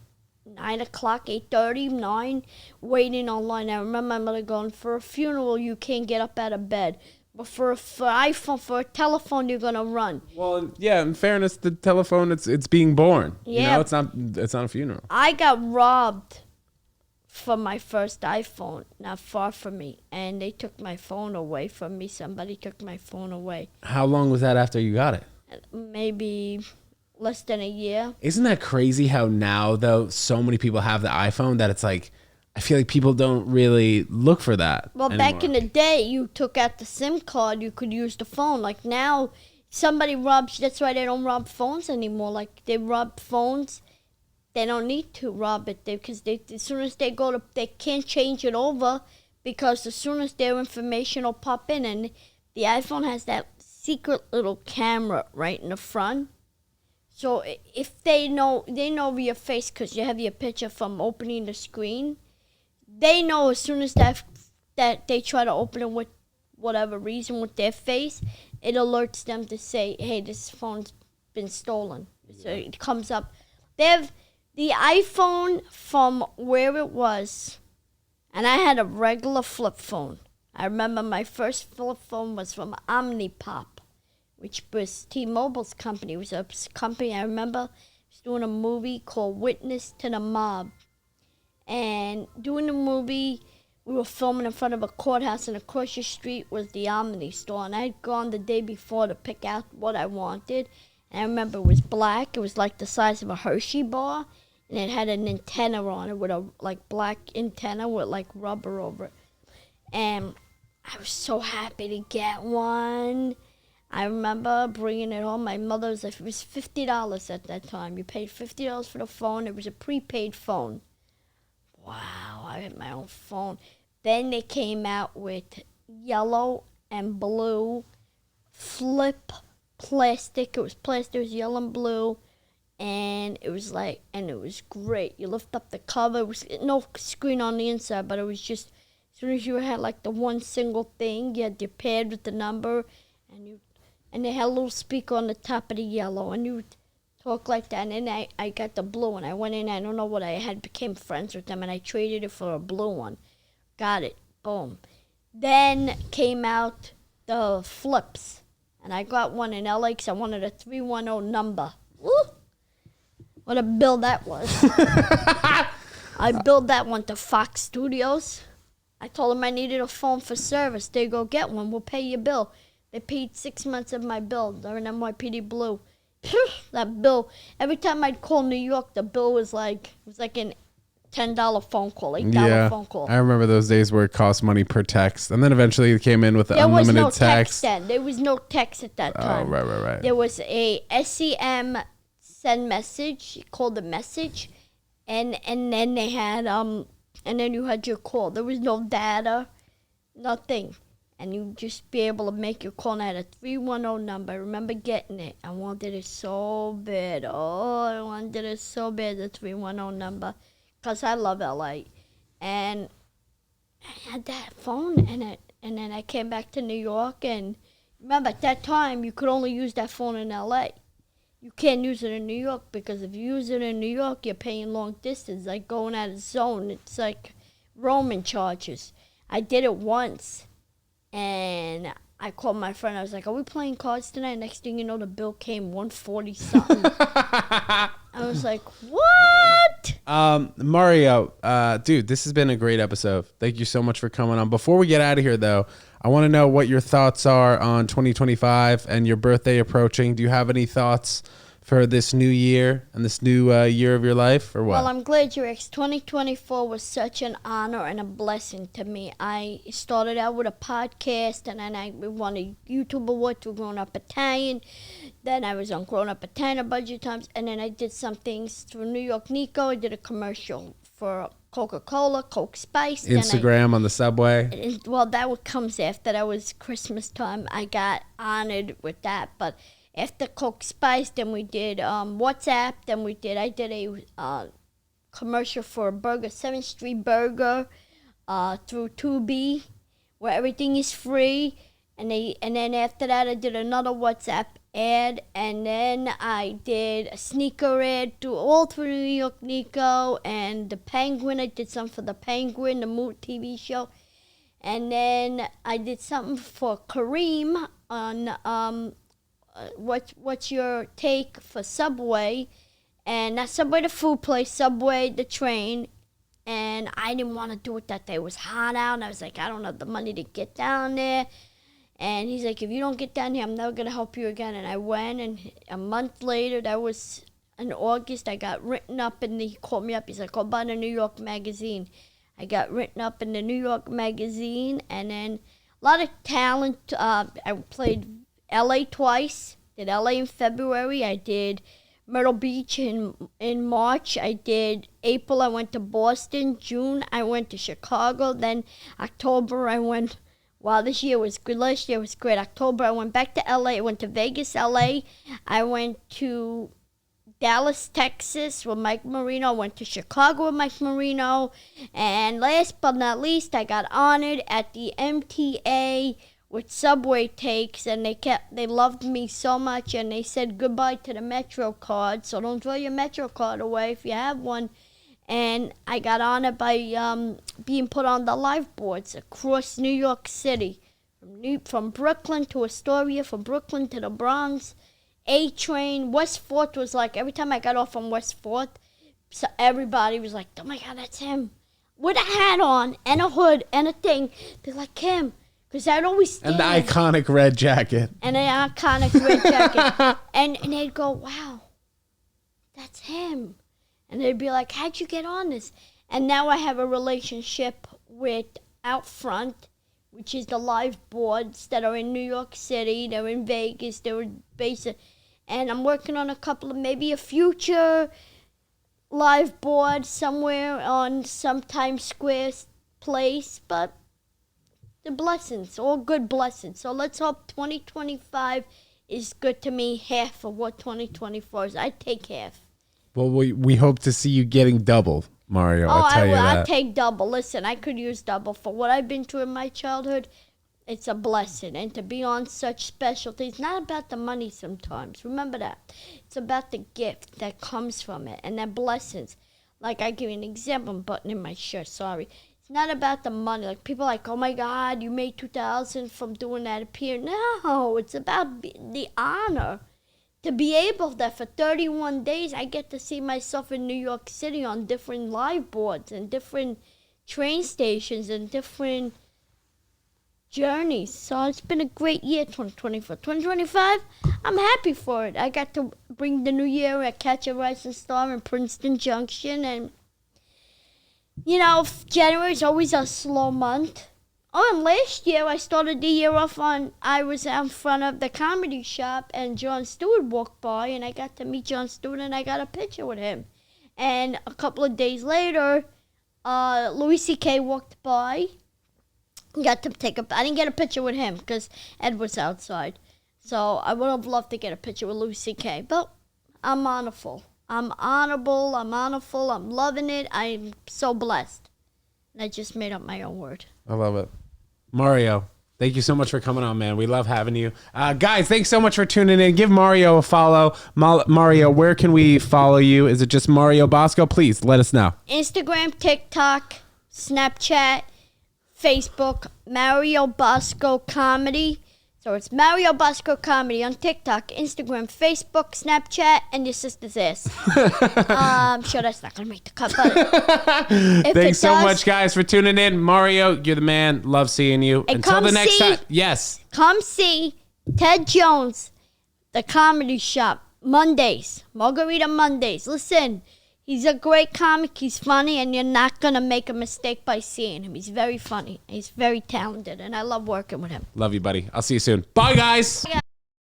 o'clock, 8:30, 9, waiting online. I remember my mother going, for a funeral, you can't get up out of bed. But for iPhone, for a telephone, you're going to run.
Well, yeah. In fairness, the telephone, it's being born.
Yeah.
It's not a funeral.
I got robbed for my first iPhone, not far from me. And they took my phone away from me. Somebody took my phone away.
How long was that after you got it?
Maybe less than a year.
Isn't that crazy how now, though, so many people have the iPhone that it's like, I feel like people don't really look for that.
Well, back in the day, you took out the SIM card, you could use the phone. Like now, somebody robs, that's why they don't rob phones anymore. Like they rob phones, they don't need to rob it because as soon as they go to, they can't change it over because as soon as their information will pop in, and the iPhone has that secret little camera right in the front. So if they know your face because you have your picture from opening the screen, they know as soon as that they try to open it with whatever reason with their face, it alerts them to say, hey, this phone's been stolen. So it comes up. They have the iPhone from where it was, and I had a regular flip phone. I remember my first flip phone was from Omnipop, which was T-Mobile's company. It was a company I remember was doing a movie called Witness to the Mob. And doing the movie, we were filming in front of a courthouse, and across the street was the Omni store. And I had gone the day before to pick out what I wanted. And I remember it was black. It was like the size of a Hershey bar. And it had an antenna on it with a like black antenna with like rubber over it. And I was so happy to get one. I remember bringing it home. My mother was like, it was $50 at that time. You paid $50 for the phone. It was a prepaid phone. Wow, I had my own phone. Then they came out with yellow and blue flip plastic. It was plastic. It was yellow and blue. And it was like, and it was great. You lift up the cover. It was no screen on the inside, but it was just, as soon as you had like the one single thing, you had your pad with the number, and they had a little speaker on the top of the yellow, and you would talk like that. And then I got the blue one. I went in, I don't know what I had, became friends with them, and I traded it for a blue one. Got it. Boom. Then came out the flips, and I got one in LA because I wanted a 310 number. Woo! What a bill that was. I billed that one to Fox Studios. I told them I needed a phone for service. They go get one. We'll pay your bill. They paid 6 months of my bill. They're an NYPD Blue. That bill. Every time I'd call New York, the bill was like an $10 phone call, $8 phone call.
I remember those days where it cost money per text, and then eventually it came in with the unlimited
There was no
text.
then. There was no text at that time.
Oh, right.
There was a SEM send message called a message, and then they had and then you had your call. There was no data, nothing, and you just be able to make your call. And I had a 310 number. I remember getting it. I wanted it so bad. Oh, I wanted it so bad, the 310 number, because I love LA, and I had that phone, and then I came back to New York, and remember at that time you could only use that phone in LA. You can't use it in New York, because if you use it in New York, you're paying long distance, like going out of zone. It's like roaming charges. I did it once, and I called my friend. I was like, "Are we playing cards tonight?" Next thing you know, the bill came $140 something. I was like, "What?"
Mario, dude, this has been a great episode. Thank you so much for coming on. Before we get out of here, though, I want to know what your thoughts are on 2025 and your birthday approaching. Do you have any thoughts for this new year and this new year of your life, or what?
Well, I'm glad you asked. 2024 was such an honor and a blessing to me. I started out with a podcast, and then I won a YouTube award for Grown Up Italian. Then I was on Grown Up Italian a bunch of times, and then I did some things through New York Nico. I did a commercial for Coca-Cola, Coke Spice.
Instagram on the subway.
Well, that comes after. That was Christmas time. I got honored with that, but after Coke Spice, then we did WhatsApp. Then I did a commercial for a burger, 7th Street Burger, through Tubi, where everything is free. And then after that, I did another WhatsApp ad, and then I did a sneaker ad all through New York Nico, and the Penguin. I did something for the Penguin, the TV show, and then I did something for Kareem on what's your take for Subway, and not Subway the food place, Subway the train. And I didn't want to do it that day. It was hot out, and I was like, I don't have the money to get down there. And he's like, if you don't get down here, I'm never going to help you again. And I went, and a month later, that was in August, I got written up, and he called me up. He's like, go buy the New York Magazine. I got written up in the New York Magazine, and then a lot of talent. I played LA twice, did LA in February. I did Myrtle Beach in March. I did April, I went to Boston. June, I went to Chicago. Then October, I went. Wow, this year was good. Last year was great. October, I went back to LA. I went to Vegas, LA. I went to Dallas, Texas with Mike Marino. I went to Chicago with Mike Marino. And last but not least, I got honored at the MTA with Subway Takes. And they loved me so much. And they said goodbye to the Metro card. So don't throw your Metro card away if you have one. And I got honored by being put on the live boards across New York City, from Brooklyn to Astoria, from Brooklyn to the Bronx, A-Train. West 4th was like, every time I got off on West 4th, so everybody was like, oh my God, that's him. With a hat on and a hood and a thing. They're like, Kim, Because I'd always stand.
And the iconic red jacket.
And an iconic red jacket. and they'd go, wow, that's him. And they'd be like, how'd you get on this? And now I have a relationship with Outfront, which is the live boards that are in New York City. They're in Vegas. They're based. And I'm working on a couple of, maybe a future live board somewhere on some Times Square place. But the blessings, all good blessings. So let's hope 2025 is good to me, half of what 2024 is. I take half.
Well, we hope to see you getting double, Mario. I'll tell you that.
I'll take double. Listen, I could use double for what I've been through in my childhood. It's a blessing. And to be on such specialties, it's not about the money sometimes. Remember that. It's about the gift that comes from it and the blessings. Like, I give you an example. I'm buttoning my shirt. Sorry. It's not about the money. Like, people are like, oh, my God, you made $2,000 from doing that appearance. No, it's about the honor. To be able that for 31 days, I get to see myself in New York City on different live boards and different train stations and different journeys. So it's been a great year, 2024. 2025, I'm happy for it. I got to bring the new year at Catch a Rising Star in Princeton Junction. And, you know, January is always a slow month. Oh, and last year I started the year off I was out in front of the comedy shop and Jon Stewart walked by and I got to meet Jon Stewart and I got a picture with him. And a couple of days later, Louis C.K. walked by. Got to I didn't get a picture with him because Ed was outside. So I would have loved to get a picture with Louis C.K. But I'm honorable. I'm honorable. I'm honorable. I'm loving it. I'm so blessed. And I just made up my own word.
I love it. Mario, thank you so much for coming on, man. We love having you. Guys, thanks so much for tuning in. Give Mario a follow. Mario, where can we follow you? Is it just Mario Bosco? Please let us know.
Instagram, TikTok, Snapchat, Facebook, Mario Bosco Comedy. So it's Mario Bosco Comedy on TikTok, Instagram, Facebook, Snapchat, and your sister's ass. I'm sure that's not going to make the cut, but
thanks so much, guys, for tuning in. Mario, you're the man. Love seeing you.
And
until the next time. Yes.
Come see Ted Jones, the comedy shop, Mondays, Margarita Mondays. Listen, he's a great comic. He's funny, and you're not going to make a mistake by seeing him. He's very funny. He's very talented, and I love working with him.
Love you, buddy. I'll see you soon. Bye, guys.